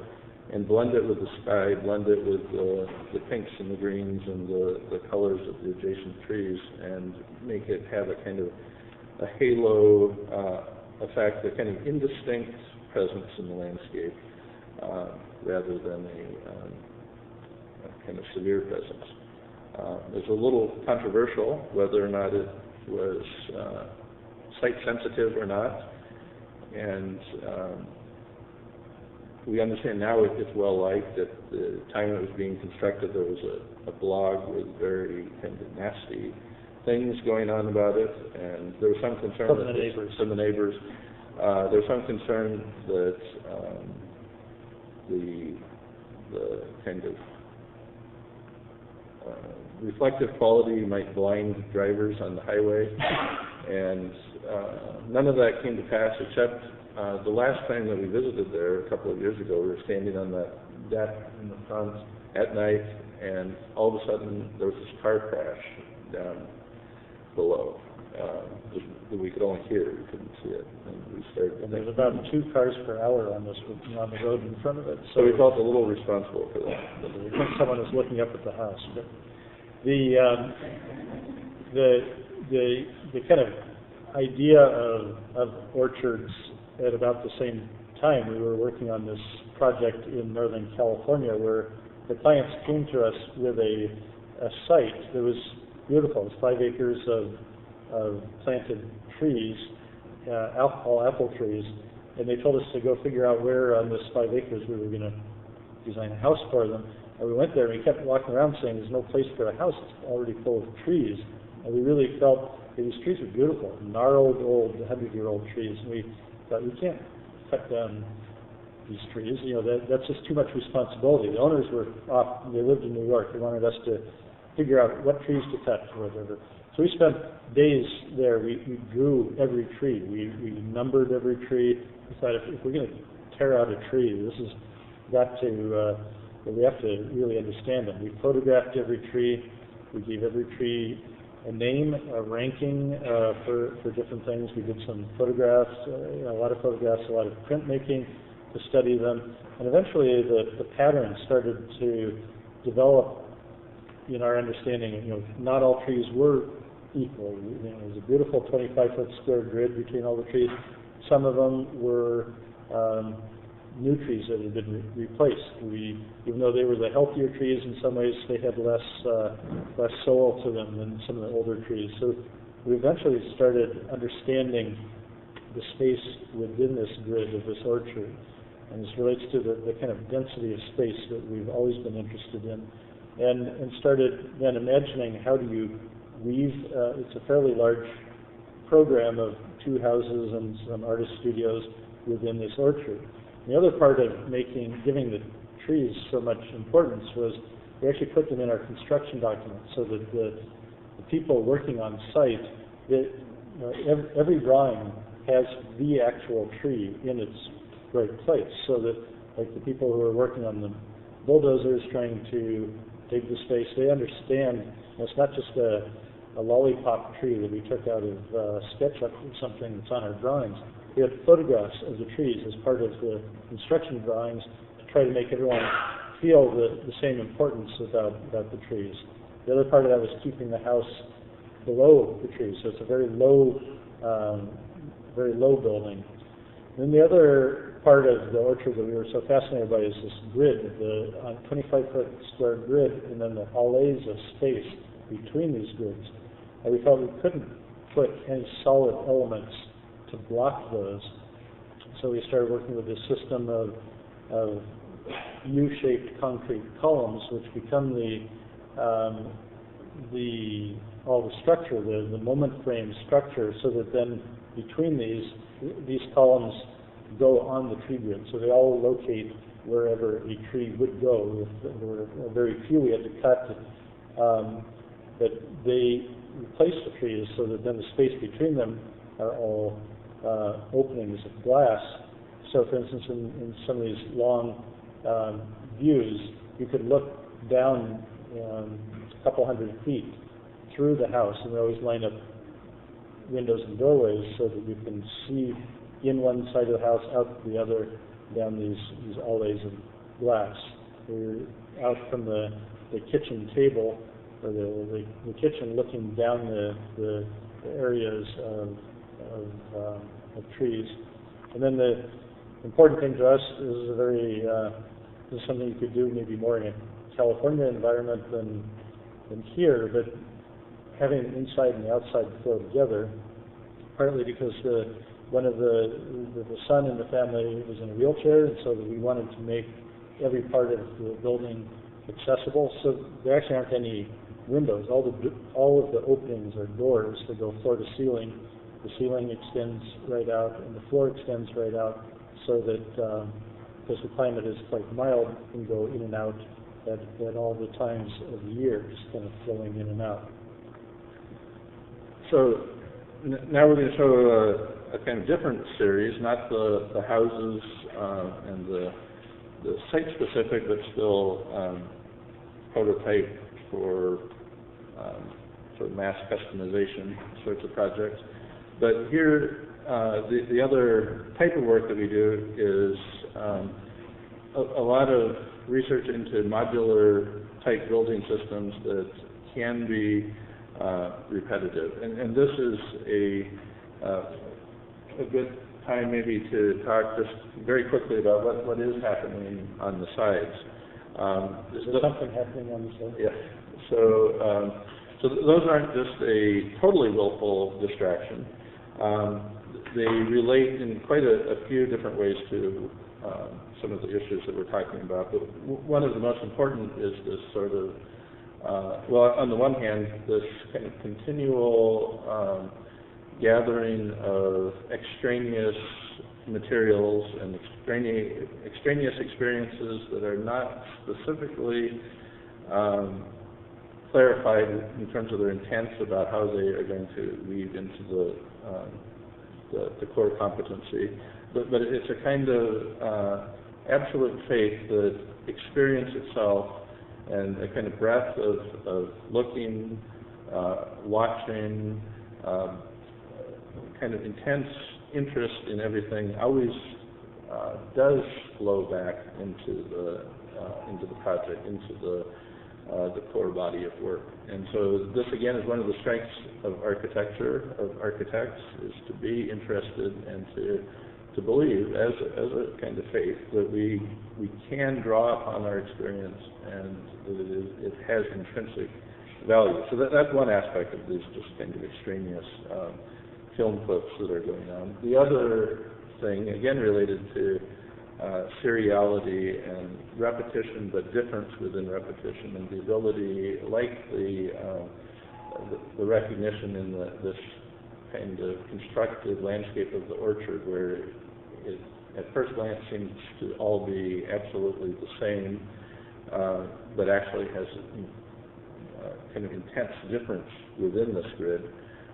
and blend it with the sky, blend it with the pinks and the greens and the colors of the adjacent trees, and make it have a kind of a halo effect, a kind of indistinct presence in the landscape, rather than a kind of severe presence. It's a little controversial whether or not it was site sensitive or not, and we understand now it's well liked. At the time it was being constructed, there was a blog with very kind of nasty things going on about it, and there was some concern from the neighbors. There was some concern that the kind of reflective quality might blind drivers on the highway, and none of that came to pass, except the last time that we visited there a couple of years ago. We were standing on that deck in the front at night, and all of a sudden there was this car crash down below that we could only hear, we couldn't see it. And we started. And there's about 2 cars per hour on the road in front of it. So we felt a little responsible for that. I think someone is looking up at the house. But the kind of idea of orchards at about the same time, we were working on this project in Northern California where the clients came to us with a site that was beautiful. It was 5 acres of planted trees, all apple trees, and they told us to go figure out where on this 5 acres we were going to design a house for them. And we went there and we kept walking around saying there's no place for a house, it's already full of trees. And we really felt that these trees were beautiful, gnarled old 100-year-old trees. And we thought, we can't cut down these trees, that's just too much responsibility. The owners were off, they lived in New York, they wanted us to figure out what trees to cut or whatever. So we spent days there, we drew every tree, we numbered every tree. We thought if we're going to tear out a tree, this has got to, we have to really understand them. We photographed every tree, we gave every tree a name, a ranking for different things. We did some photographs, a lot of photographs, a lot of printmaking to study them, and eventually the patterns started to develop in our understanding. Not all trees were equal. It was a beautiful 25-foot square grid between all the trees. Some of them were new trees that had been replaced. Even though they were the healthier trees, in some ways they had less soil to them than some of the older trees. So we eventually started understanding the space within this grid of this orchard. And this relates to the kind of density of space that we've always been interested in. And started then imagining how do you weave, it's a fairly large program of 2 houses and some artist studios within this orchard. The other part of giving the trees so much importance was we actually put them in our construction documents so that the people working on site, every drawing has the actual tree in its right place, so that like the people who are working on the bulldozers trying to dig the space, they understand it's not just a lollipop tree that we took out of SketchUp or something that's on our drawings. We had photographs of the trees as part of the construction drawings to try to make everyone feel the same importance about the trees. The other part of that was keeping the house below the trees, so it's a very low building. Then the other part of the orchard that we were so fascinated by is this grid, the 25-foot square grid, and then the allays of space between these grids. And we felt we couldn't put any solid elements to block those. So we started working with this system of U-shaped concrete columns, which become all the structure, the moment frame structure, so that then between these columns go on the tree grid. So they all locate wherever a tree would go. If there were very few we had to cut, but they replace the trees so that then the space between them are all openings of glass. So for instance, in some of these long views, you could look down a couple hundred feet through the house, and we always line up windows and doorways so that you can see in one side of the house, out the other, down these allays of glass. We're out from the kitchen table, or the kitchen, looking down the areas of trees. And then the important thing to us is something you could do maybe more in a California environment than here, but having the inside and the outside flow together, partly because one of the son in the family was in a wheelchair, and so that we wanted to make every part of the building accessible. So there actually aren't any windows. All of the openings are doors that go floor to ceiling. The ceiling extends right out, and the floor extends right out, so that because the climate is quite mild, it can go in and out at all the times of the year, just kind of flowing in and out. So now we're going to show a kind of different series, not the houses and the site-specific, but still prototype for sort of mass customization sorts of projects. But here, the other type of work that we do is a lot of research into modular type building systems that can be repetitive. And this is a good time maybe to talk just very quickly about what is happening on the sides. Is there something happening on the side? Yeah. So those aren't just a totally willful distraction. They relate in quite a few different ways to some of the issues that we're talking about. But one of the most important is this sort of, well, on the one hand, this kind of continual gathering of extraneous materials and extraneous experiences that are not specifically clarified in terms of their intents about how they are going to weave into the core competency. But it's a kind of absolute faith that experience itself and a kind of breadth of looking, watching, kind of intense interest in everything always does flow back into the project, into the core body of work. And so this again is one of the strengths of architecture, of architects, is to be interested and to believe as a kind of faith that we can draw upon our experience and that it has intrinsic value. So that's one aspect of these just kind of extraneous film clips that are going on. The other thing, again related to seriality and repetition, but difference within repetition, and the ability, like the recognition in this kind of constructed landscape of the orchard, where it at first glance seems to all be absolutely the same, but actually has kind of intense difference within this grid,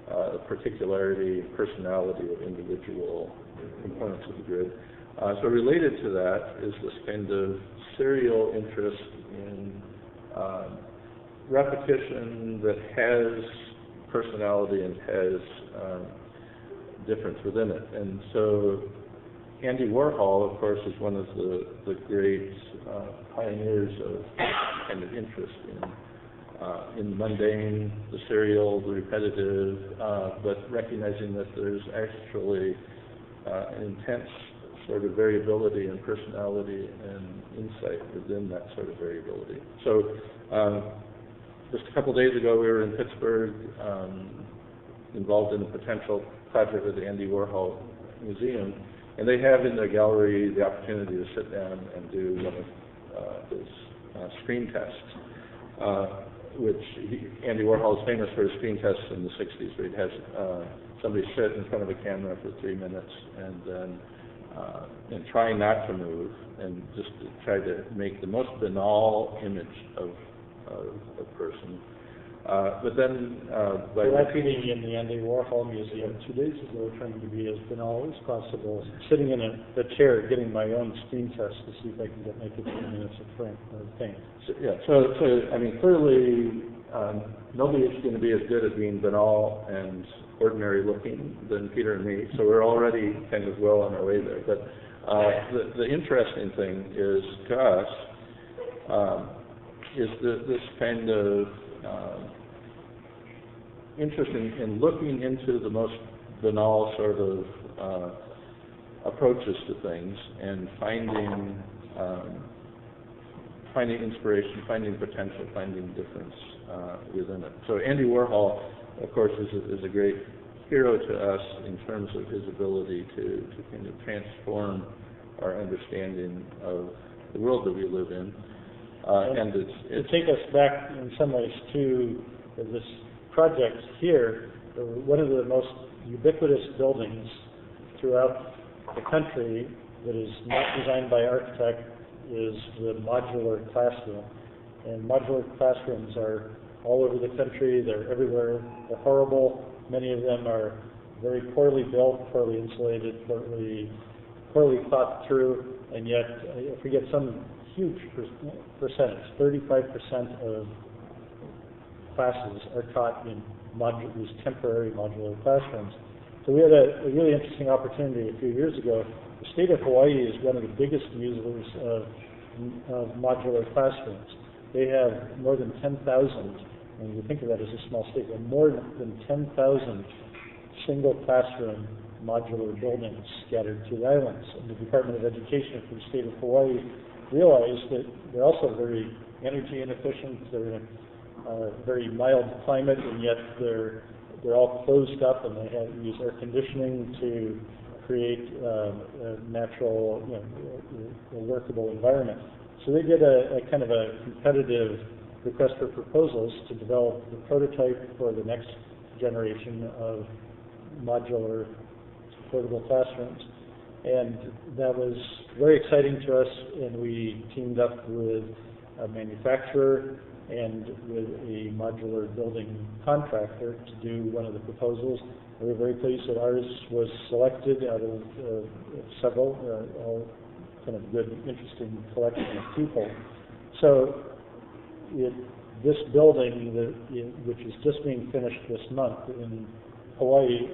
the particularity, personality of individual components of the grid. So related to that is this kind of serial interest in repetition that has personality and has difference within it. And so Andy Warhol, of course, is one of the great pioneers of kind of interest in the mundane, the serial, the repetitive, but recognizing that there's actually an intense sort of variability and personality and insight within that sort of variability. So just a couple days ago, we were in Pittsburgh, involved in a potential project with the Andy Warhol Museum, and they have in their gallery the opportunity to sit down and do one of his screen tests, which Andy Warhol is famous for his screen tests in the 60s, where he'd have somebody sit in front of a camera for 3 minutes and then and try not to move, and just to try to make the most banal image of a person. But then by repeating in the Andy Warhol Museum 2 days ago, trying to be as banal as possible, sitting in a chair, getting my own screen test to see if I can get my 15 minutes of paint. So I mean, clearly nobody is going to be as good at being banal and ordinary looking than Peter and me, so we're already kind of well on our way there. But the interesting thing is, to us, is this kind of interest in looking into the most banal sort of approaches to things and finding inspiration, finding potential, finding difference within it. So Andy Warhol, of course, is a great hero to us in terms of his ability to kind of transform our understanding of the world that we live in. And to take us back in some ways to this project here, one of the most ubiquitous buildings throughout the country that is not designed by architect is the modular classroom. And modular classrooms are all over the country. They're everywhere. They're horrible. Many of them are very poorly built, poorly insulated, poorly thought through, and yet if we get some huge percentage, 35% of classes are taught in these temporary modular classrooms. So we had a really interesting opportunity a few years ago. The state of Hawaii is one of the biggest users of modular classrooms. They have more than 10,000, and you think of that as a small state, but more than 10,000 single classroom modular buildings scattered through the islands. And the Department of Education for the state of Hawaii realized that they're also very energy inefficient. They're in a very mild climate, and yet they're all closed up, and they use air conditioning to create a natural, a workable environment. So they did a kind of a competitive request for proposals to develop the prototype for the next generation of modular portable classrooms. And that was very exciting to us, and we teamed up with a manufacturer and with a modular building contractor to do one of the proposals. We were very pleased that ours was selected out of several, all kind of good, interesting collection of people. So this building, which is just being finished this month in Hawaii,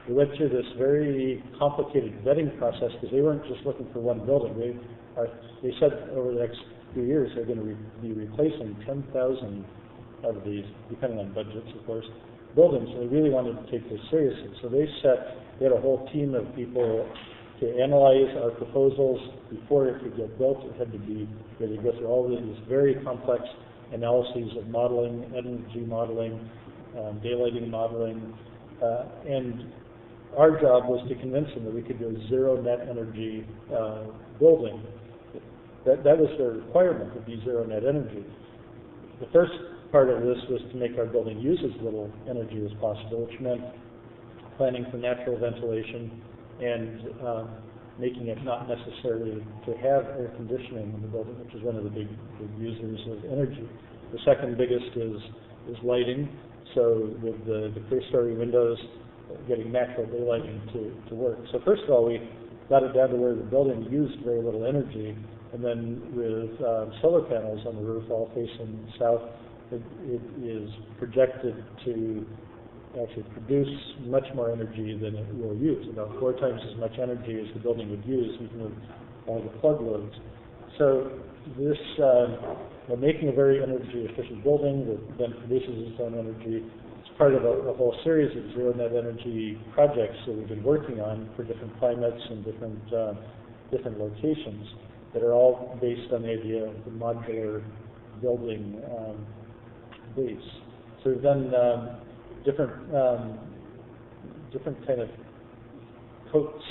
we went through this very complicated vetting process because they weren't just looking for one building. They said over the next few years they're going to be replacing 10,000 of these, depending on budgets, of course, buildings. And they really wanted to take this seriously. So they had a whole team of people to analyze our proposals before it could get built. It had to be, they had to go through all of these very complex analyses of modeling, energy modeling, daylighting modeling, and our job was to convince them that we could do a zero net energy building. That was the requirement, to be zero net energy. The first part of this was to make our building use as little energy as possible, which meant planning for natural ventilation and making it not necessary to have air conditioning in the building, which is one of the big users of energy. The second biggest is lighting. So with the clear-story windows, getting natural daylighting to work. So first of all, we got it down to where the building used very little energy, and then with solar panels on the roof all facing south, it is projected to actually produce much more energy than it will use, about 4 times as much energy as the building would use, even with all the plug loads. So this, we're making a very energy efficient building that then produces its own energy. It's part of a whole series of zero net energy projects that we've been working on for different climates and different locations that are all based on the idea of the modular building base. So we've done different kind of coats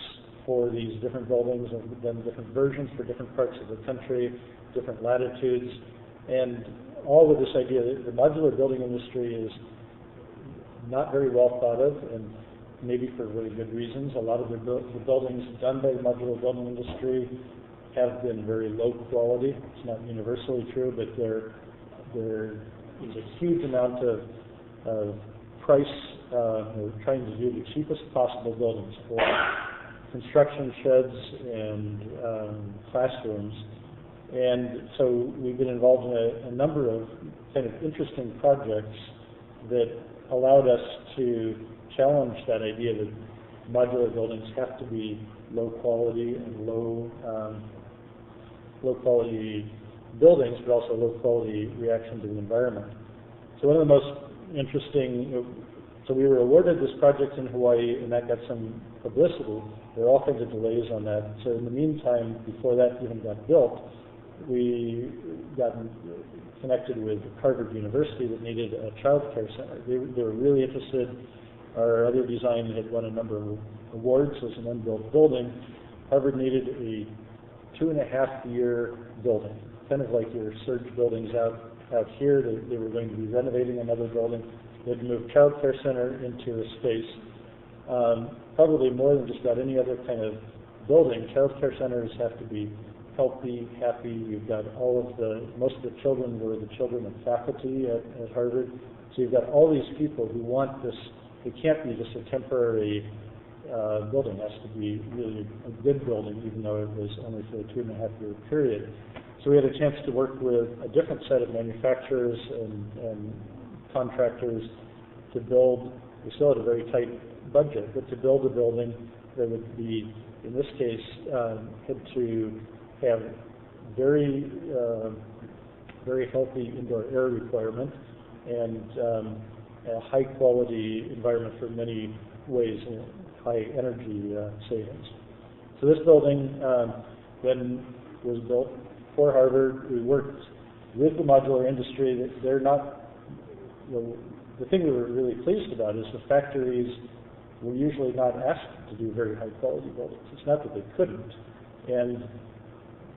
for these different buildings, and we've done different versions for different parts of the country, different latitudes, and all with this idea that the modular building industry is not very well thought of, and maybe for really good reasons. A lot of the buildings done by the modular building industry have been very low quality. It's not universally true, but there is a huge amount of price. We're trying to do the cheapest possible buildings for construction sheds and classrooms. And so we've been involved in a number of kind of interesting projects that allowed us to challenge that idea that modular buildings have to be low quality and low quality buildings, but also low quality reaction to the environment. So one of the most interesting, so we were awarded this project in Hawaii, and that got some publicity. There are all kinds of delays on that. So in the meantime, before that even got built, we got connected with Harvard University that needed a child care center. They were really interested. Our other design had won a number of awards as an unbuilt building. Harvard needed a 2.5-year building, kind of like your surge buildings out here. They were going to be renovating another building. They had to move child care center into a space. Probably more than just about any other kind of building, child care centers have to be healthy, happy. You've got most of the children were the children of faculty at Harvard. So you've got all these people who want this. It can't be just a temporary building. It has to be really a good building, even though it was only for a 2.5-year period. So we had a chance to work with a different set of manufacturers and contractors to build. We still had a very tight budget, but to build a building that would be, in this case, had to have very healthy indoor air requirement and a high quality environment for many ways, high energy savings. So this building then was built for Harvard. We worked with the modular industry. They're not, the thing we were really pleased about is the factories were usually not asked to do very high quality buildings. It's not that they couldn't. And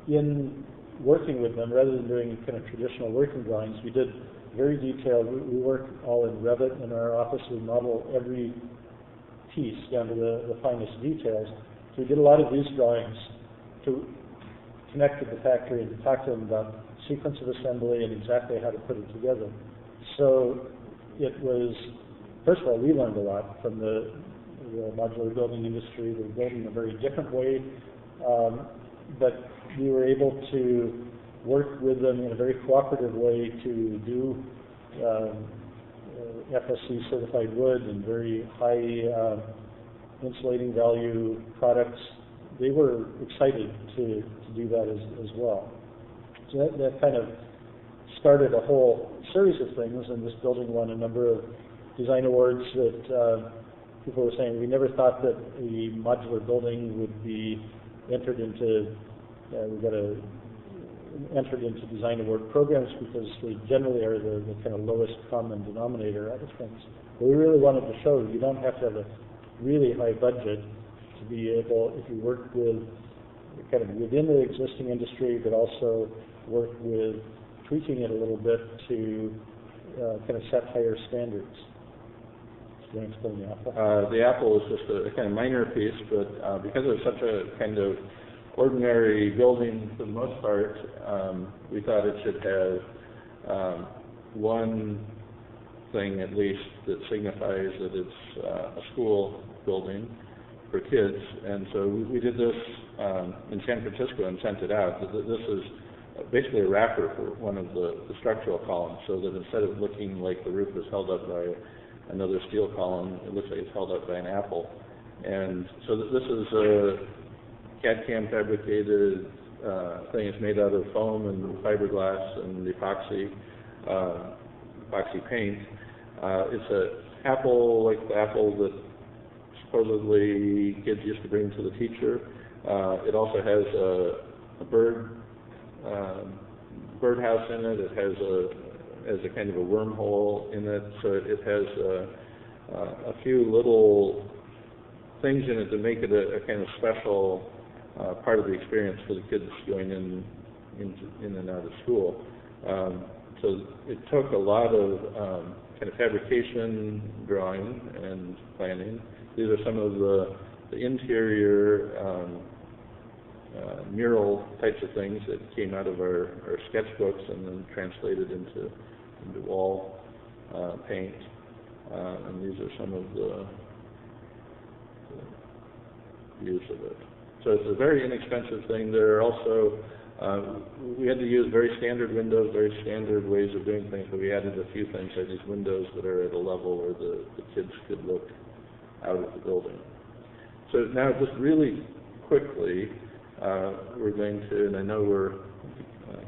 in working with them, rather than doing kind of traditional working drawings, we did very detailed, we work all in Revit in our office. We model every piece down to the finest details. So we did a lot of these drawings to connect with the factory and to talk to them about sequence of assembly and exactly how to put it together. So it was, first of all, we learned a lot from the modular building industry. They were building in a very different way, but we were able to work with them in a very cooperative way to do FSC certified wood and very high insulating value products. They were excited to do that as well. So that kind of started a whole series of things, and this building won a number of design awards that people were saying we never thought that a modular building would be entered into, entered into design award programs because they generally are the kind of lowest common denominator out of things. But we really wanted to show you don't have to have a really high budget to be able, if you work with kind of within the existing industry, but also work with tweaking it a little bit to kind of set higher standards. Do you want to explain the apple? The apple is just a kind of minor piece, but because it's such a kind of ordinary building for the most part, we thought it should have one thing at least that signifies that it's a school building for kids. And so we did this in San Francisco and sent it out. This is basically a wrapper for one of the structural columns, so that instead of looking like the roof is held up by another steel column, it looks like it's held up by an apple. And so this is a CAD-CAM fabricated thing. It's made out of foam and fiberglass and epoxy paint. It's an apple like the apple that supposedly kids used to bring to the teacher. It also has a birdhouse in it. It has a kind of a wormhole in it. So it has a few little things in it to make it a kind of special part of the experience for the kids going in and out of school. So it took a lot of kind of fabrication drawing and planning. These are some of the interior mural types of things that came out of our sketchbooks and then translated into wall paint. And these are some of the views of it. So it's a very inexpensive thing. There are also, we had to use very standard windows, very standard ways of doing things, but we added a few things like these windows that are at a level where the kids could look out of the building. So now just really quickly, we're going to, and I know we're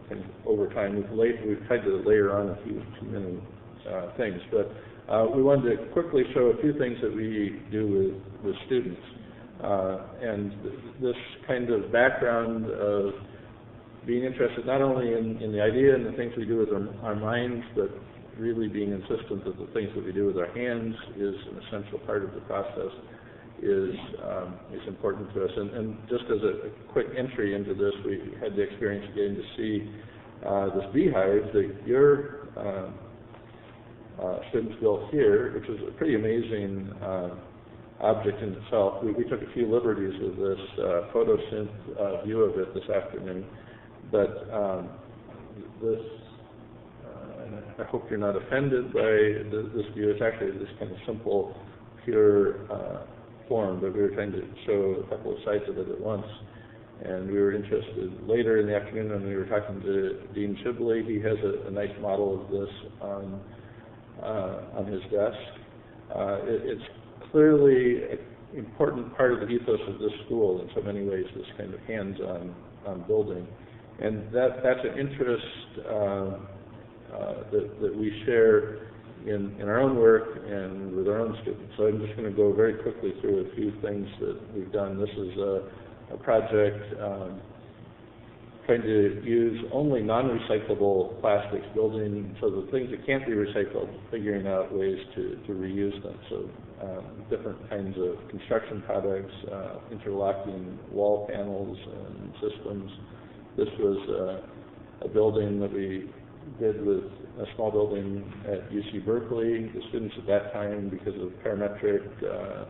kind of over time, we've tried to layer on a few many things, but we wanted to quickly show a few things that we do with students. And this kind of background of being interested not only in the idea and the things we do with our minds, but really being insistent that the things that we do with our hands is an essential part of the process is important to us. And just as a quick entry into this, we had the experience of getting to see this beehive that your students built here, which is a pretty amazing object in itself. We took a few liberties with this photosynth view of it this afternoon, but this, and I hope you're not offended by this view. It's actually this kind of simple, pure form, but we were trying to show a couple of sides of it at once. And we were interested later in the afternoon when we were talking to Dean Shibley. He has a nice model of this on his desk. It's clearly an important part of the ethos of this school in so many ways, this kind of hands-on building. And that's an interest that we share in our own work and with our own students. So I'm just going to go very quickly through a few things that we've done. This is a project trying to use only non-recyclable plastics, building so the things that can't be recycled, figuring out ways to reuse them. So different kinds of construction products, interlocking wall panels and systems. This was a building that we did with a small building at UC Berkeley. The students at that time, because of parametric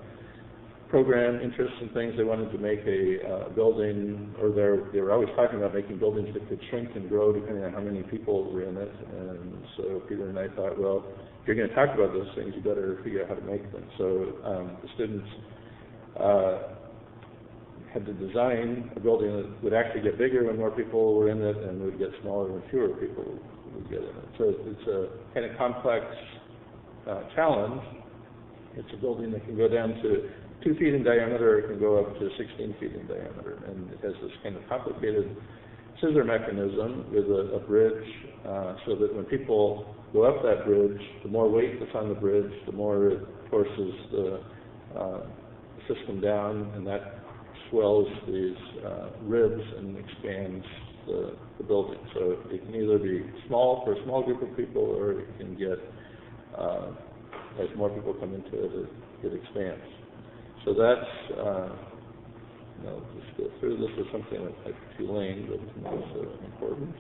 program interests and things, they wanted to make a building, or they were always talking about making buildings that could shrink and grow depending on how many people were in it. And so Peter and I thought, well, if you're going to talk about those things, you better figure out how to make them. So the students had to design a building that would actually get bigger when more people were in it, and would get smaller when fewer people would get in it. So it's a kind of complex challenge. It's a building that can go down to 2 feet in diameter, it can go up to 16 feet in diameter, and it has this kind of complicated scissor mechanism with a bridge, so that when people go up that bridge, the more weight that's on the bridge, the more it forces the system down, and that swells these ribs and expands the building. So it can either be small for a small group of people, or it can get, as more people come into it, it expands. So that's, I'll just go through. This is something at Tulane, but it's also important.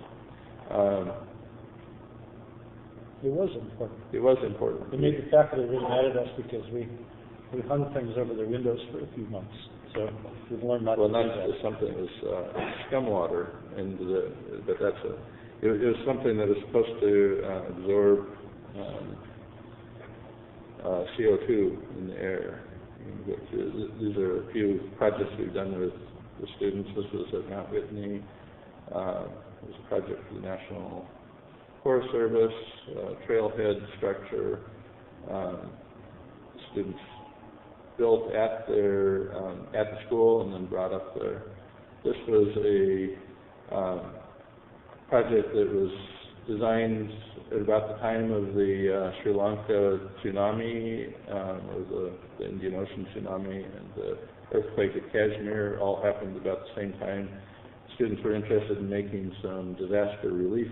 It was important. It was important. It made the faculty really mad at us because we hung things over their windows for a few months. So we've learned not to do that. Well, not just something that was scum water, but that's it was something that was supposed to absorb CO2 in the air. These are a few projects we've done with the students. This was at Mount Whitney. It was a project for the National Forest Service, trailhead structure. Students built at the school and then brought up there. This was a project that was designed at about the time of the Sri Lanka tsunami, or the Indian Ocean tsunami, and the earthquake at Kashmir all happened about the same time. Students were interested in making some disaster relief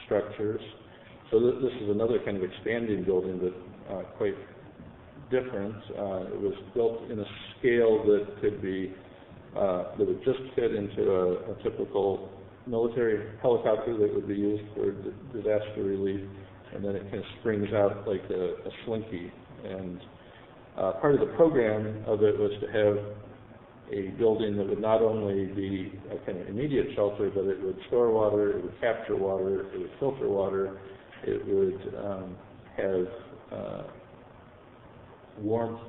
structures. So this is another kind of expanding building that quite different. It was built in a scale that could be, that would just fit into a typical military helicopter that would be used for disaster relief, and then it kind of springs out like a slinky. And part of the program of it was to have a building that would not only be a kind of immediate shelter, but it would store water, it would capture water, it would filter water, it would have warmth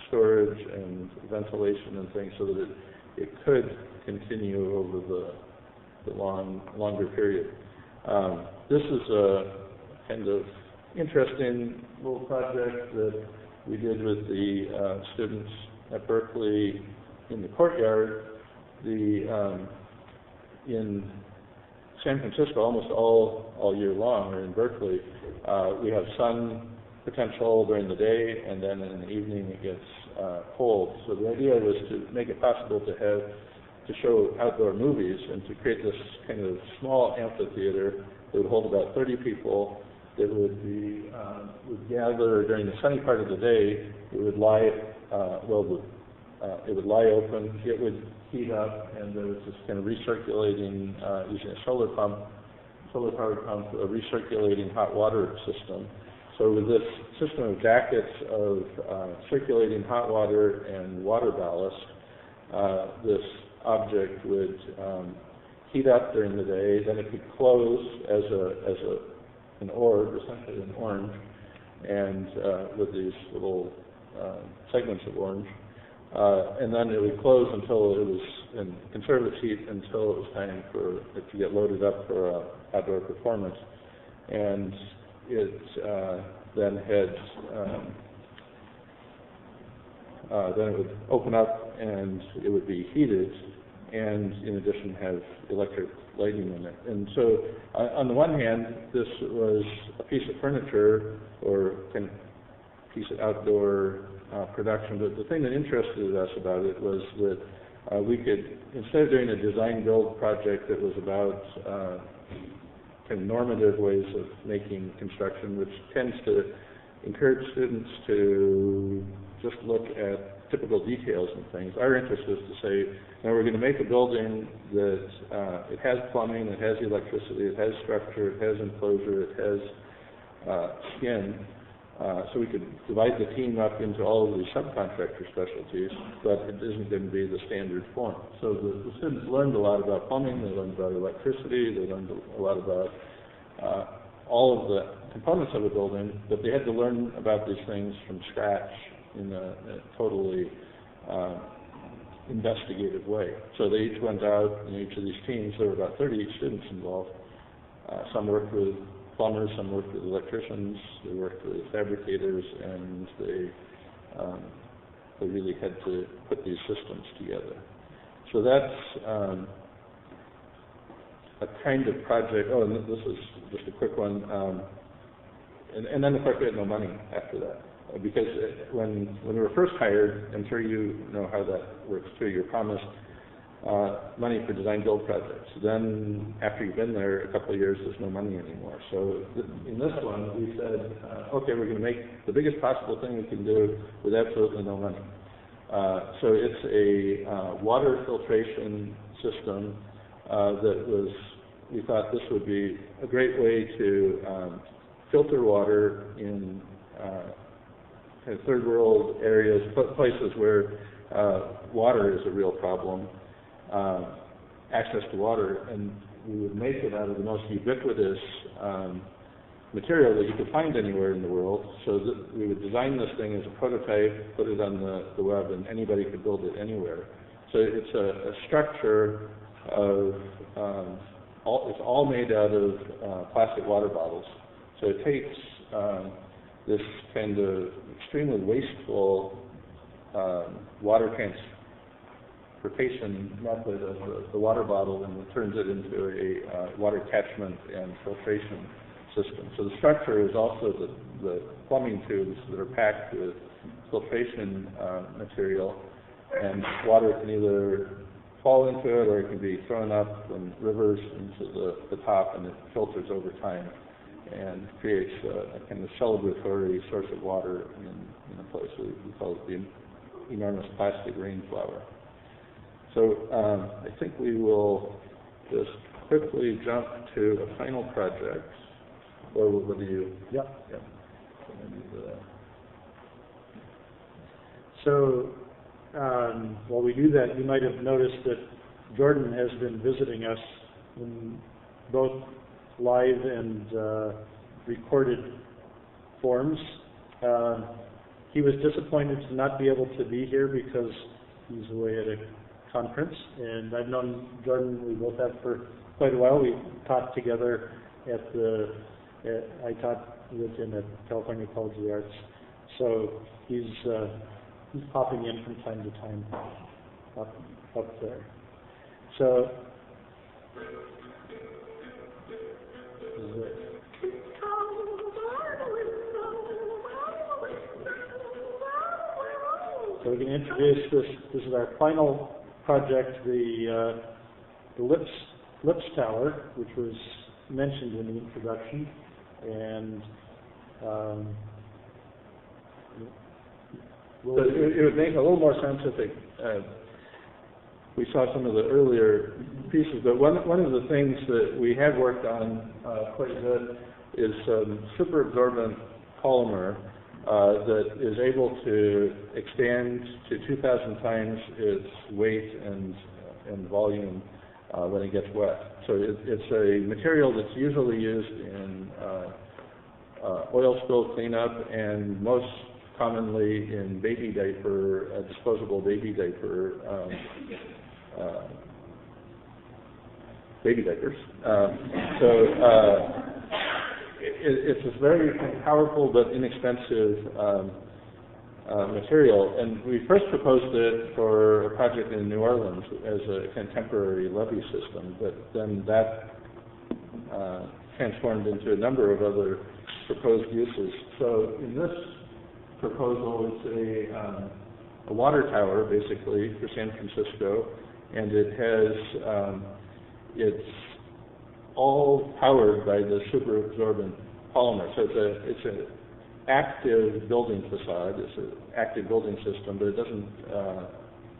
storage and ventilation and things, so that it could continue over the longer period. This is a kind of interesting little project that we did with the students at Berkeley in the courtyard. In San Francisco, almost all year long, or in Berkeley, we have sun potential during the day, and then in the evening it gets cold. So the idea was to make it possible to show outdoor movies and to create this kind of small amphitheater that would hold about 30 people. That would gather during the sunny part of the day. It would lie it would lie open. It would heat up, and there was this kind of recirculating using a solar powered pump, a recirculating hot water system. So with this system of jackets of circulating hot water and water ballast, this object would heat up during the day. Then it could close as an orb, essentially an orange, and with these little segments of orange. And then it would close until it was in conservative heat until it was time for it to get loaded up for outdoor performance. And it then it would open up and it would be heated and in addition have electric lighting in it. And so on the one hand, this was a piece of furniture or kind of piece of outdoor production, but the thing that interested us about it was that we could, instead of doing a design-build project that was about kind of normative ways of making construction, which tends to encourage students to just look at typical details and things. Our interest is to say, now we're going to make a building that it has plumbing, it has electricity, it has structure, it has enclosure, it has skin. So we could divide the team up into all of these subcontractor specialties, but it isn't going to be the standard form. So the students learned a lot about plumbing, they learned about electricity, they learned a lot about all of the components of a building, but they had to learn about these things from scratch in a totally investigative way. So they each went out in each of these teams. There were about 30 students involved. Some worked with plumbers, some worked with electricians, they worked with fabricators, and they really had to put these systems together. So that's a kind of project. Oh, and this is just a quick one. And then, of course, we had no money after that. Because when we were first hired, I'm sure you know how that works too, you're promised money for design-build projects. Then, after you've been there a couple of years, there's no money anymore. So in this one, we said, okay, we're going to make the biggest possible thing we can do with absolutely no money. So it's a water filtration system that was, we thought this would be a great way to filter water in third world areas, places where water is a real problem, access to water, and we would make it out of the most ubiquitous material that you could find anywhere in the world. So that we would design this thing as a prototype, put it on the web, and anybody could build it anywhere. So it's a structure of, it's all made out of plastic water bottles. So it takes this kind of extremely wasteful water transportation method of the water bottle, and it turns it into a water catchment and filtration system. So the structure is also the plumbing tubes that are packed with filtration material, and water can either fall into it or it can be thrown up from rivers into the top, and it filters over time and creates a kind of celebratory source of water in a place. We call it the enormous plastic rainflower. So I think we will just quickly jump to a final project. Or what do you? Yeah. Yeah. So while we do that, you might have noticed that Jordan has been visiting us in both live and recorded forms. He was disappointed to not be able to be here because he's away at a conference, and I've known Jordan, we both have for quite a while. We taught together I taught with him at California College of the Arts. So he's popping in from time to time up there. So we're going to introduce this. This is our final project, the Lips Tower, which was mentioned in the introduction, and so it would make a little more sense if we saw some of the earlier pieces, but one of the things that we have worked on quite a bit is super absorbent polymer that is able to expand to 2,000 times its weight and volume when it gets wet. So it's a material that's usually used in oil spill cleanup, and most commonly in baby diaper, disposable baby diaper, baby diapers. It's a very powerful but inexpensive material. And we first proposed it for a project in New Orleans as a contemporary levee system, but then that transformed into a number of other proposed uses. So in this proposal, it's a water tower, basically, for San Francisco, and it has, it's all powered by the superabsorbent polymer. So it's an active building facade, it's an active building system, but it doesn't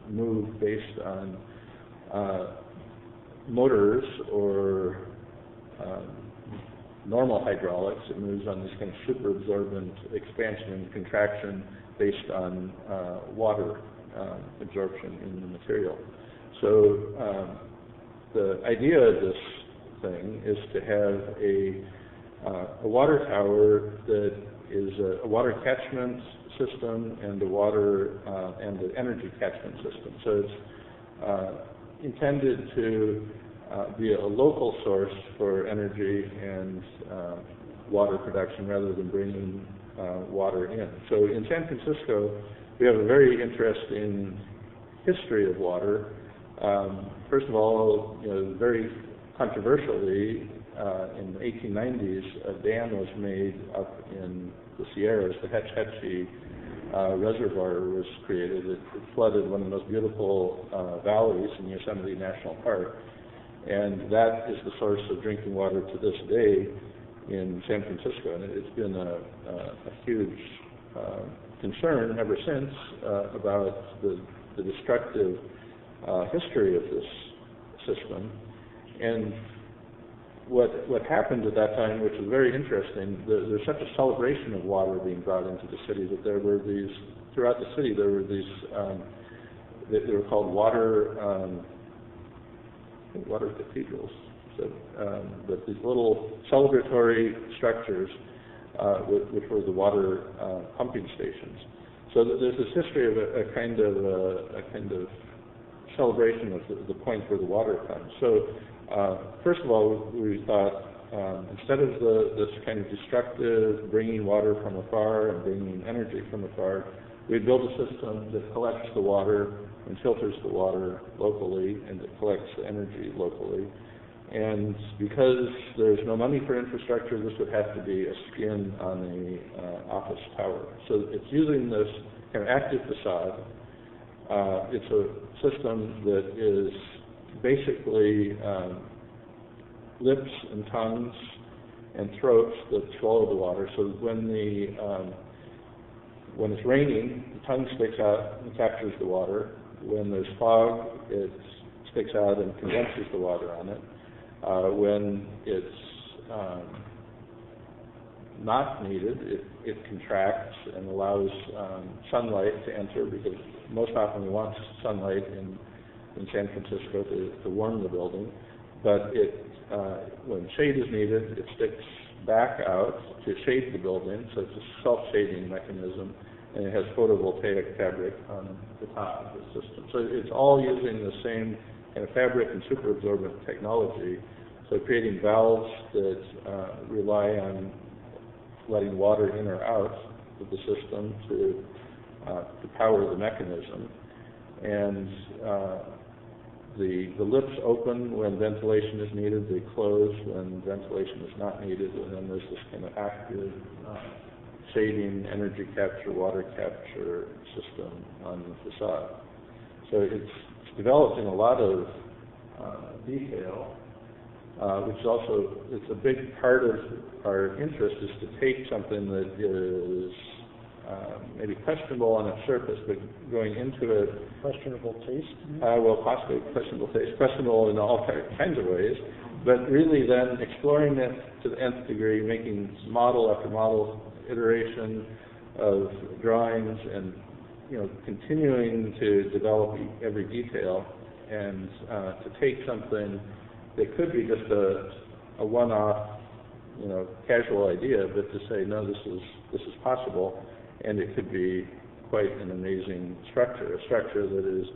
move based on motors or normal hydraulics. It moves on this kind of superabsorbent expansion and contraction based on water absorption in the material. So the idea of this thing is to have a water tower that is a water catchment system and a water and an energy catchment system. So it's intended to be a local source for energy and water production rather than bringing water in. So in San Francisco, we have a very interesting history of water. First of all, very controversially, in the 1890s, a dam was made up in the Sierras. The Hetch Hetchy Reservoir was created. It flooded one of the most beautiful valleys in Yosemite National Park. And that is the source of drinking water to this day in San Francisco. And it's been a huge concern ever since about the destructive history of this system. And what happened at that time, which was very interesting, there's such a celebration of water being brought into the city that there were these, throughout the city, there were these, they were called water cathedrals. So, but these little celebratory structures, which were the water pumping stations. So there's this history of a kind of celebration of the point where the water comes. So first of all, we thought instead of this kind of destructive bringing water from afar and bringing energy from afar, we'd build a system that collects the water and filters the water locally and that collects the energy locally. And because there's no money for infrastructure, this would have to be a skin on a office tower. So it's using this kind of active facade. It's a system that is basically lips and tongues and throats that swallow the water. So when it's raining, the tongue sticks out and captures the water. When there's fog, it sticks out and condenses the water on it. When it's not needed, it contracts and allows sunlight to enter, because most often we want sunlight in San Francisco to warm the building. But when shade is needed, it sticks back out to shade the building, so it's a self-shading mechanism, and it has photovoltaic fabric on the top of the system. So it's all using the same kind of fabric and superabsorbent technology, so creating valves that rely on letting water in or out of the system to power the mechanism. And the lips open when ventilation is needed, they close when ventilation is not needed, and then there's this kind of active shading, energy capture, water capture system on the facade. So it's developed in a lot of detail, which is also, it's a big part of our interest is to take something that is maybe questionable on its surface, but going into it. Questionable taste? Well, possibly questionable taste, questionable in all kinds of ways, but really then exploring it to the nth degree, making model after model iteration of drawings, and continuing to develop every detail, and to take something that could be just a one-off, casual idea, but to say, no, this is possible, and it could be quite an amazing structure, a structure that is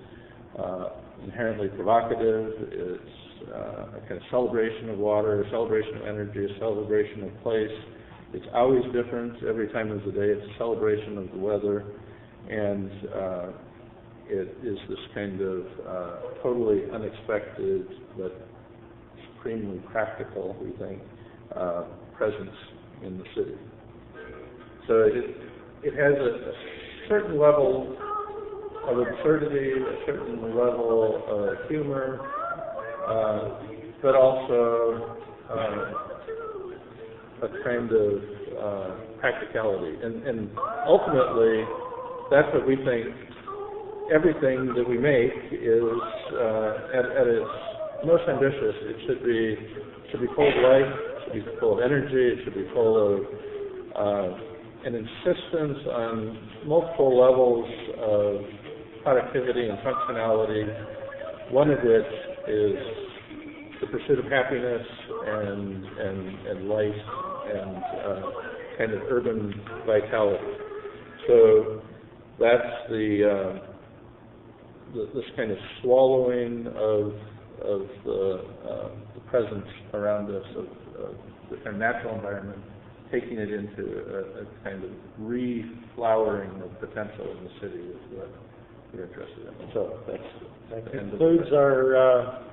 inherently provocative. It's a kind of celebration of water, a celebration of energy, a celebration of place. It's always different every time of the day. It's a celebration of the weather, And it is this kind of totally unexpected but supremely practical, we think, presence in the city. So it has a certain level of absurdity, a certain level of humor, but also a kind of practicality. And ultimately, that's what we think. Everything that we make is, at its most ambitious, it should be full of life, it should be full of energy, it should be full of an insistence on multiple levels of productivity and functionality, one of which is the pursuit of happiness and life and kind of urban vitality. So that's this kind of swallowing of the presence around us of the kind of natural environment, taking it into a kind of reflowering of potential in the city is what we're interested in. So that concludes our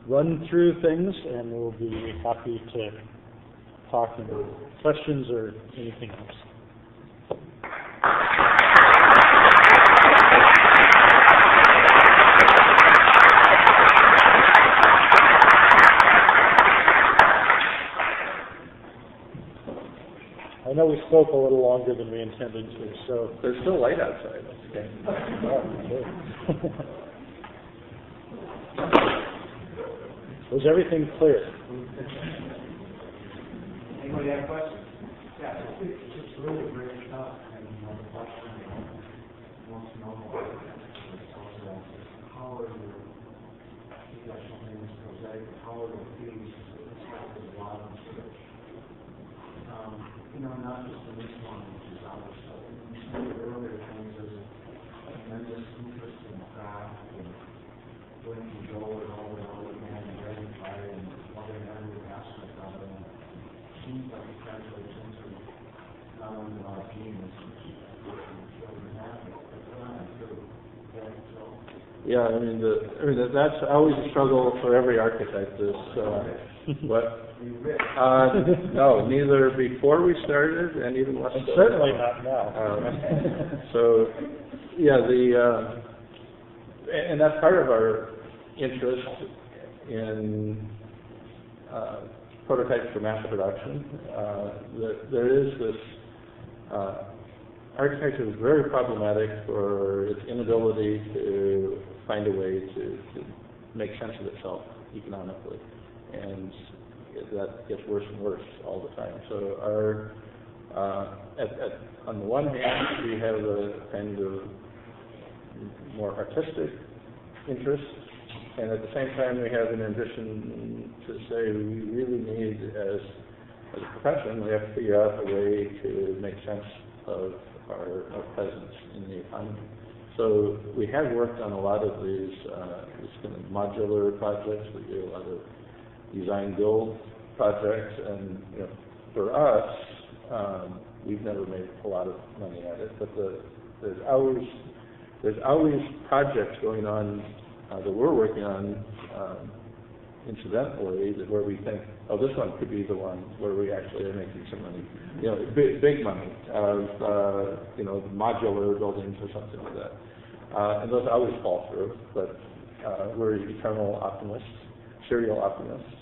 run through things, and we'll be happy to talk and questions or anything else. I know we spoke a little longer than we intended to, so... There's still light outside. Okay. Was everything clear? Anybody have questions? Yeah, it's really great stuff, and the question wants to know more. How are you got something that's prosaic, how are the fees expected to allow them to not just in this one, which is other stuff. Some of the earlier things, there's a tremendous interest in craft and when you go and all man and dragonfly and loving every aspect of it. It seems like it translates into not only a lot of genius, which children have, but design too. Yeah, I mean that's always a struggle for every architect. What? No, neither before we started and even less so. Certainly not now. So, yeah, and that's part of our interest in prototypes for mass production. There is this architecture is very problematic for its inability to find a way to make sense of itself economically, and that gets worse and worse all the time. So our, on the one hand, we have a kind of more artistic interest, and at the same time we have an ambition to say we really need, as a profession, we have to figure out a way to make sense of our presence in the economy. So we have worked on a lot of these kind of modular projects. We do a lot of design build projects, and for us, we've never made a lot of money at it, but there's always projects going on that we're working on incidentally, where we think, oh, this one could be the one where we actually are making some money, big money of modular buildings or something like that, and those always fall through, but we're eternal optimists, serial optimists.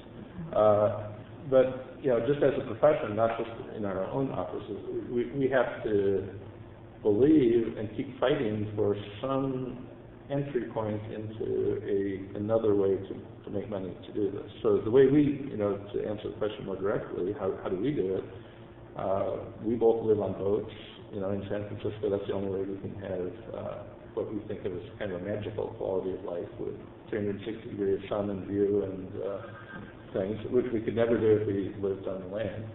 But just as a profession, not just in our own offices, we have to believe and keep fighting for some entry point into another way to make money to do this. So the way we, to answer the question more directly, how do we do it? We both live on boats. In San Francisco, that's the only way we can have what we think of as kind of a magical quality of life with 360 degrees sun and view and things, which we could never do if we lived on the land.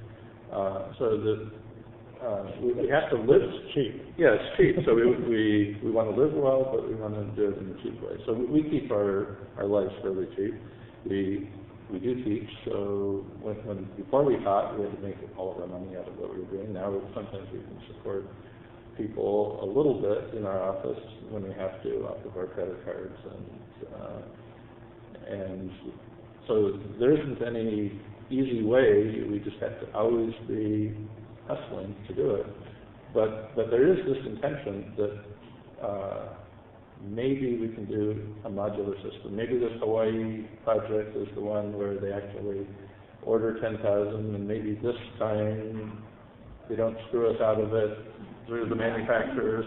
We have to live. It's cheap. Yeah, it's cheap. So we want to live well, but we want to do it in a cheap way. So we keep our lives fairly cheap. We do teach. So before we taught, we had to make all of our money out of what we were doing. Now sometimes we can support people a little bit in our office when we have to, off of our credit cards, and so there isn't any easy way. We just have to always be hustling to do it. But there is this intention that maybe we can do a modular system. Maybe this Hawaii project is the one where they actually order 10,000, and maybe this time they don't screw us out of it through the manufacturers.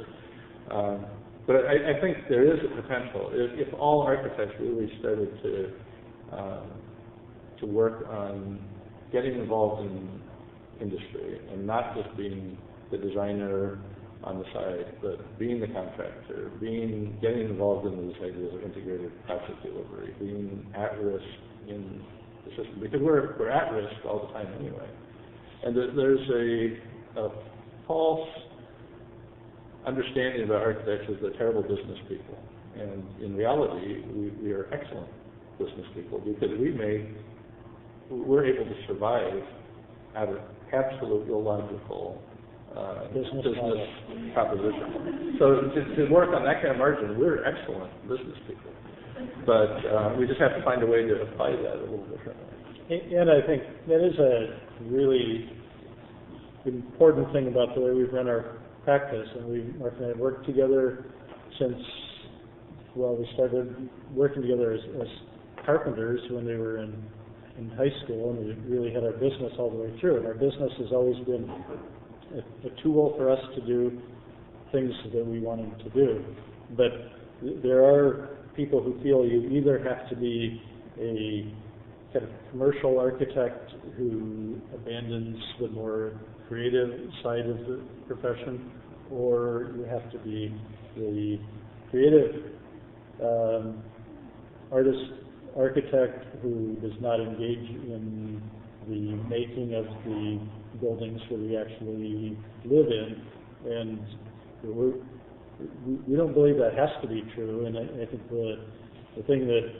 But I think there is a potential. If all architects really started to work on getting involved in industry and not just being the designer on the side, but being the contractor, getting involved in these ideas of integrated project delivery, being at risk in the system, because we're at risk all the time anyway. And there's a false understanding about architects as they're terrible business people. And in reality, we are excellent business people because we're able to survive out of absolute illogical business proposition. So to work on that kind of margin, we're excellent business people. But we just have to find a way to apply that a little differently. And I think that is a really important thing about the way we've run our practice. And Mark and I have worked together since, we started working together as carpenters when they were in high school, and we really had our business all the way through. And our business has always been a tool for us to do things that we wanted to do. But there are people who feel you either have to be a kind of commercial architect who abandons the more creative side of the profession, or you have to be the creative architect who does not engage in the making of the buildings that we actually live in. And we don't believe that has to be true. And I think the thing that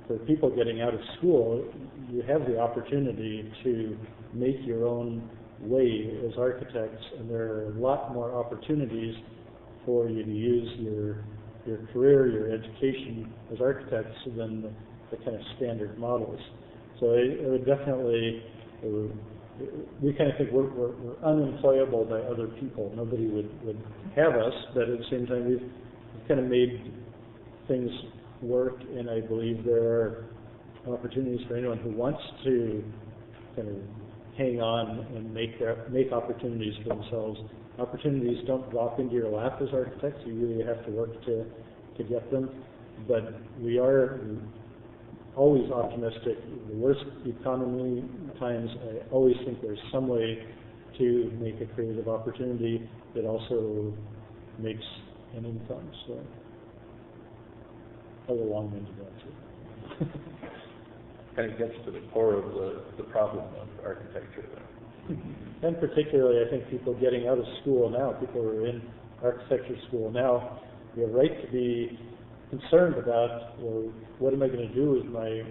for people getting out of school, you have the opportunity to make your own way as architects, and there are a lot more opportunities for you to use your career, your education as architects than the kind of standard models. So it would definitely, we kind of think we're unemployable by other people. Nobody would have us, but at the same time we've kind of made things work, and I believe there are opportunities for anyone who wants to kind of hang on and make opportunities for themselves. Opportunities don't drop into your lap as architects. You really have to work to get them. But we are always optimistic. The worst economy times, I always think there's some way to make a creative opportunity that also makes an income. So that was a long-winded answer. Kind of gets to the core of the problem of architecture. And particularly, I think people getting out of school now, people who are in architecture school now, you have a right to be concerned about, well, what am I going to do with my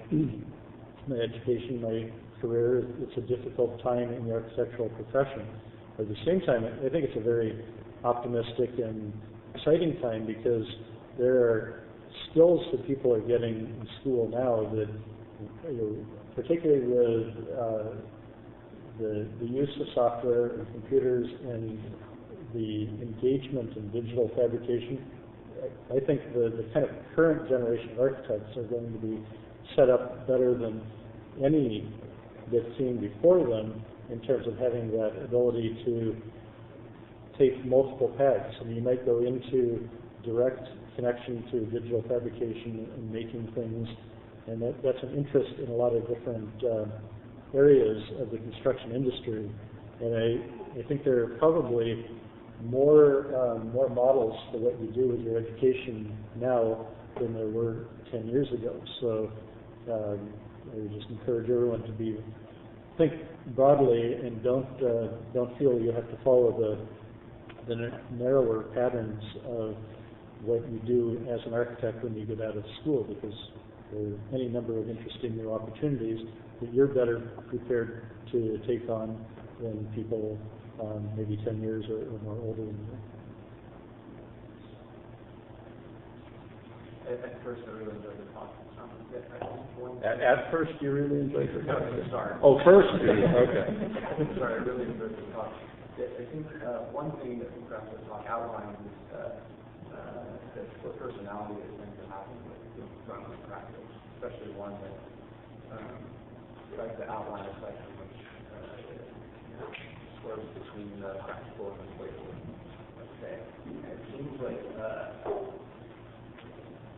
education, my career? It's a difficult time in the architectural profession. But at the same time, I think it's a very optimistic and exciting time because there are skills that people are getting in school now that, particularly with the use of software and computers and the engagement in digital fabrication, I think the kind of current generation of architects are going to be set up better than any that's seen before them in terms of having that ability to take multiple paths. I mean, you might go into direct connection to digital fabrication and making things, and that's an interest in a lot of different areas of the construction industry. And I think there are probably more models for what you do with your education now than there were 10 years ago. So I would just encourage everyone to think broadly and don't feel you have to follow the narrower patterns of what you do as an architect when you get out of school, because there are any number of interesting new opportunities that you're better prepared to take on than people maybe 10 years or more older than you. At first, I really enjoyed the talk. At first, you really enjoyed the talk? No, sorry. Oh, first you did, okay. Sorry, I really enjoyed the talk. I think one thing that perhaps the talk outlines is that what personality is going to happen with running practice, especially one that tries to outline a section which swerves between the practical and the playful. Okay. It seems like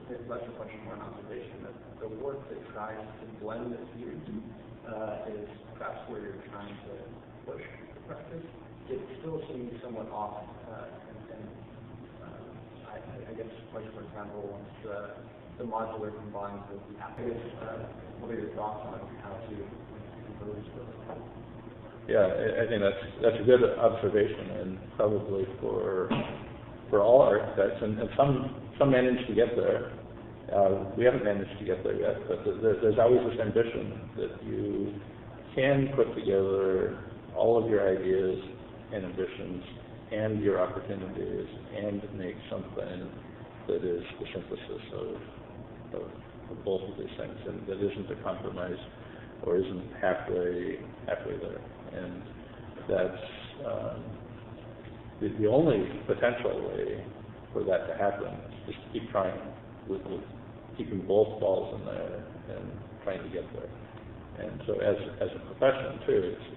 it's less a question more an observation that the work that tries to blend the theory is perhaps where you're trying to push the practice. It still seems somewhat off, I guess, like for example, once the modular combines with the applicants, what are your thoughts on how to compose those? Yeah, I think that's a good observation, and probably for all architects, and some manage to get there. We haven't managed to get there yet, but there's always this ambition that you can put together all of your ideas and ambitions and your opportunities and make something that is the synthesis of both of these things, and that isn't a compromise or isn't halfway there. And that's the only potential way for that to happen is to keep trying with keeping both balls in there and trying to get there. And so as a profession too, it's,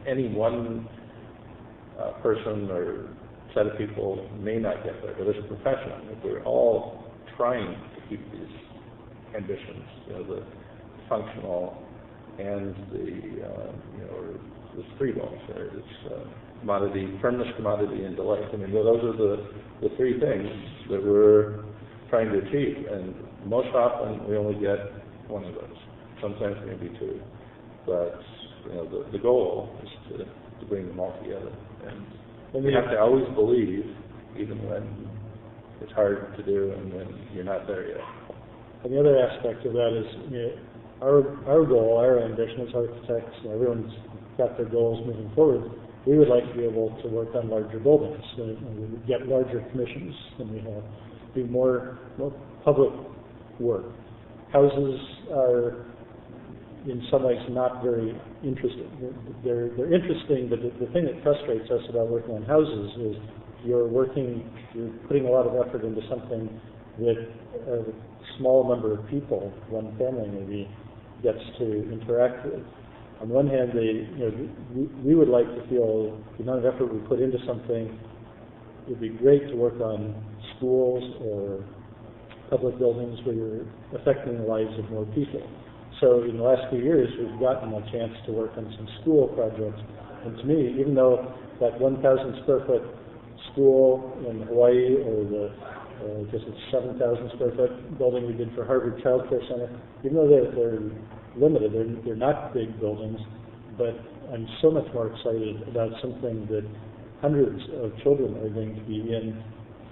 any one person or set of people may not get there, but as a profession, if we're all trying to keep these ambitions, the functional and the three balls, right? It's commodity, firmness, commodity, and delight. I mean, those are the three things that we're trying to achieve, and most often we only get one of those. Sometimes maybe two, but the goal is to bring them all together. And you have to always believe, even when it's hard to do and when you're not there yet. And the other aspect of that is, our goal, our ambition as architects, everyone's got their goals moving forward. We would like to be able to work on larger buildings, and we would get larger commissions than we have, do more public work. Houses are, in some ways, not very interesting. They're interesting, but the thing that frustrates us about working on houses is you're putting a lot of effort into something that a small number of people, one family maybe, gets to interact with. On one hand, we would like to feel the amount of effort we put into something. It would be great to work on schools or public buildings where you're affecting the lives of more people. So in the last few years, we've gotten a chance to work on some school projects. And to me, even though that 1,000 square foot school in Hawaii, or the just a 7,000 square foot building we did for Harvard Child Care Center, even though they're limited, they're not big buildings, but I'm so much more excited about something that hundreds of children are going to be in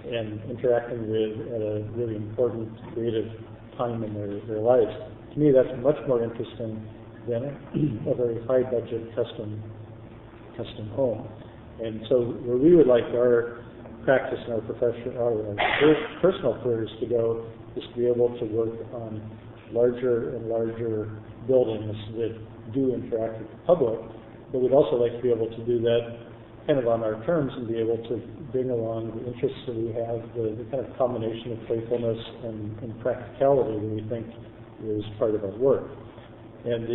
and interacting with at a really important creative time in their lives. To me, that's much more interesting than a very high budget custom home. And so where we would like our practice and our profession, our personal careers to go, is to be able to work on larger and larger buildings that do interact with the public, but we'd also like to be able to do that kind of on our terms and be able to bring along the interests that we have, the kind of combination of playfulness and practicality that we think is part of our work. And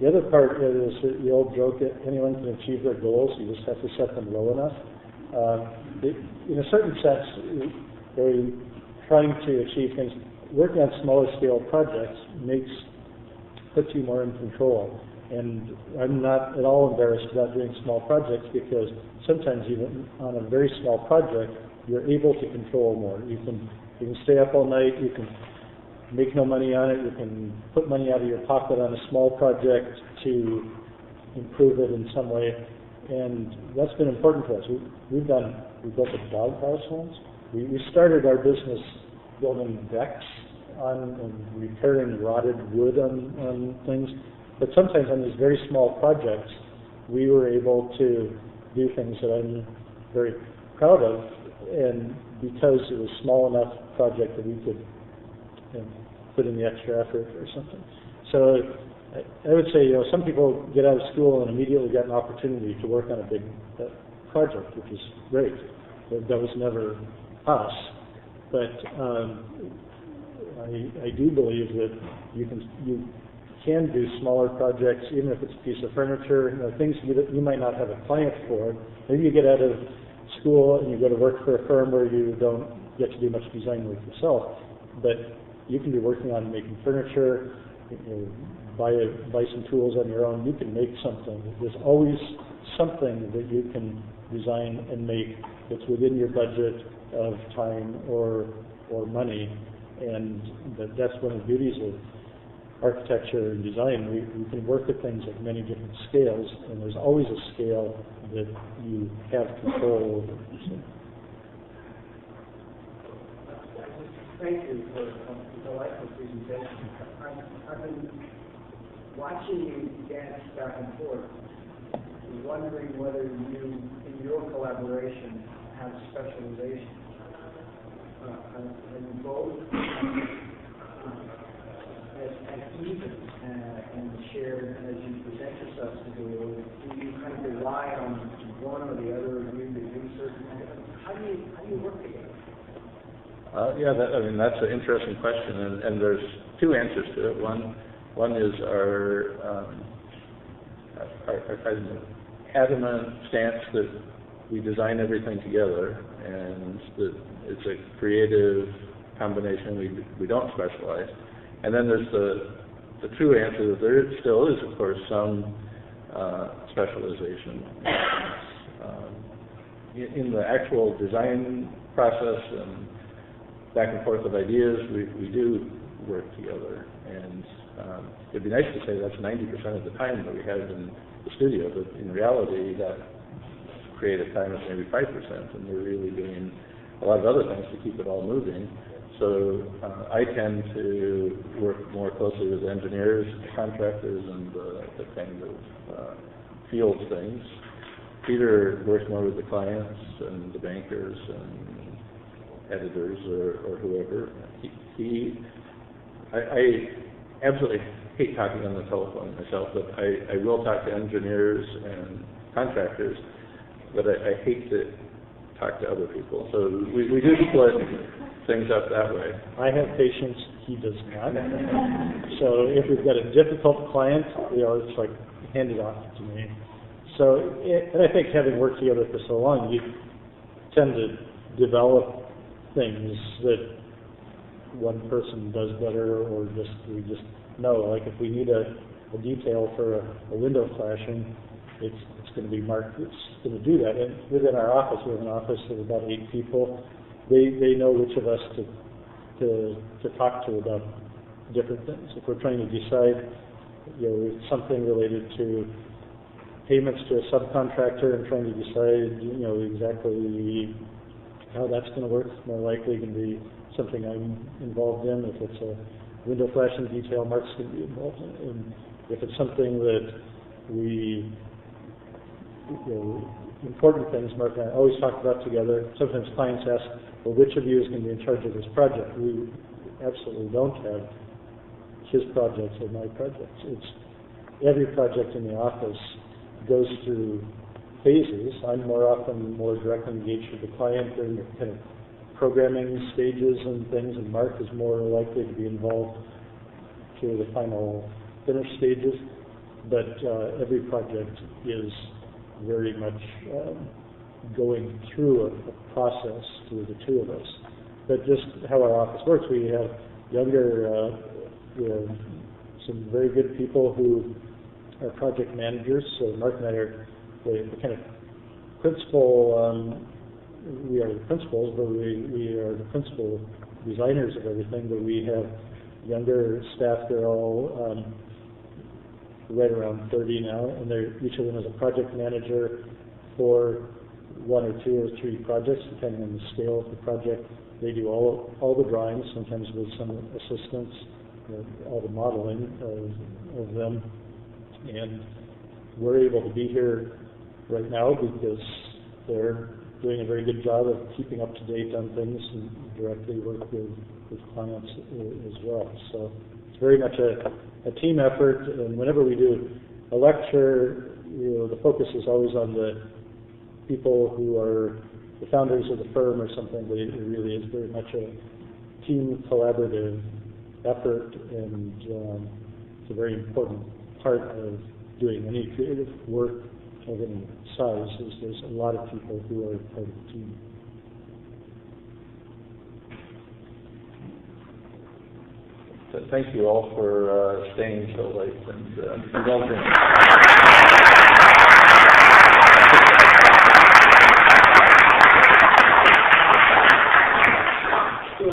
the other part is the old joke that anyone can achieve their goals, you just have to set them low enough. In a certain sense, they're trying to achieve things. Working on smaller scale projects puts you more in control. And I'm not at all embarrassed about doing small projects, because sometimes even on a very small project, you're able to control more. You can stay up all night, you can make no money on it, you can put money out of your pocket on a small project to improve it in some way. And that's been important to us. We built a doghouse once. We started our business building decks and repairing rotted wood on things. But sometimes on these very small projects, we were able to do things that I'm very proud of, and because it was a small enough project that we could and put in the extra effort or something. So I would say, some people get out of school and immediately get an opportunity to work on a big project, which is great. That was never us, but I do believe that you can do smaller projects, even if it's a piece of furniture, things you might not have a client for. Maybe you get out of school and you go to work for a firm where you don't get to do much design work yourself, but you can be working on making furniture, buy some tools on your own. You can make something. There's always something that you can design and make that's within your budget of time or money, and that's one of the beauties of architecture and design. We can work at things at many different scales, and there's always a scale that you have control over. Thank you for a delightful presentation. I've been watching you dance back and forth, wondering whether you, in your collaboration, have specialization. And both as even and shared as you present yourselves to do you kind of rely on one or the other, or you do certain things? How do you work together? That's an interesting question, and there's two answers to it. One is our kind of adamant stance that we design everything together, and that it's a creative combination. We don't specialize. And then there's the true answer that there still is, of course, some specialization. In the actual design process and back and forth of ideas, we do work together. And it'd be nice to say that's 90% of the time that we have in the studio, but in reality, that creative time is maybe 5%, and we're really doing a lot of other things to keep it all moving. So I tend to work more closely with engineers, contractors, and the kind of field things. Peter works more with the clients and the bankers and editors or whoever. I absolutely hate talking on the telephone myself, but I will talk to engineers and contractors, but I hate to talk to other people. So we do split things up that way. I have patience, he does not. So if we've got a difficult client, it's like, hand it off to me. So, and I think having worked together for so long, you tend to develop things that one person does better, or we just know. Like if we need a detail for a window flashing, it's going to be Mark that's going to do that. And within our office, we have an office of about 8 people. They know which of us to talk to about different things. If we're trying to decide, something related to payments to a subcontractor and trying to decide, exactly how that's going to work, it's more likely going to be something I'm involved in. If it's a window flashing detail, Mark's going to be involved in. And if it's something that important things Mark and I always talk about together. Sometimes clients ask, well, which of you is going to be in charge of this project? We absolutely don't have his projects or my projects. It's every project in the office goes through phases. I'm more directly engaged with the client during the kind of programming stages and things, and Mark is more likely to be involved through the final finished stages. But every project is very much going through a process through the two of us. But just how our office works, we have some very good people who are project managers. So Mark and I are the kind of principal, we are the principals, but we are the principal designers of everything. But we have younger staff. They're all right around 30 now, and each of them is a project manager for 1 or 2 or 3 projects, depending on the scale of the project. They do all the drawings, sometimes with some assistance, all the modeling of them. And we're able to be here right now because they're doing a very good job of keeping up to date on things and directly work with clients as well. So it's very much a team effort, and whenever we do a lecture, the focus is always on the people who are the founders of the firm or something, but it really is very much a team collaborative effort, and it's a very important part of doing any creative work of any size, is there's a lot of people who are part of the team. So thank you all for staying so late and indulging.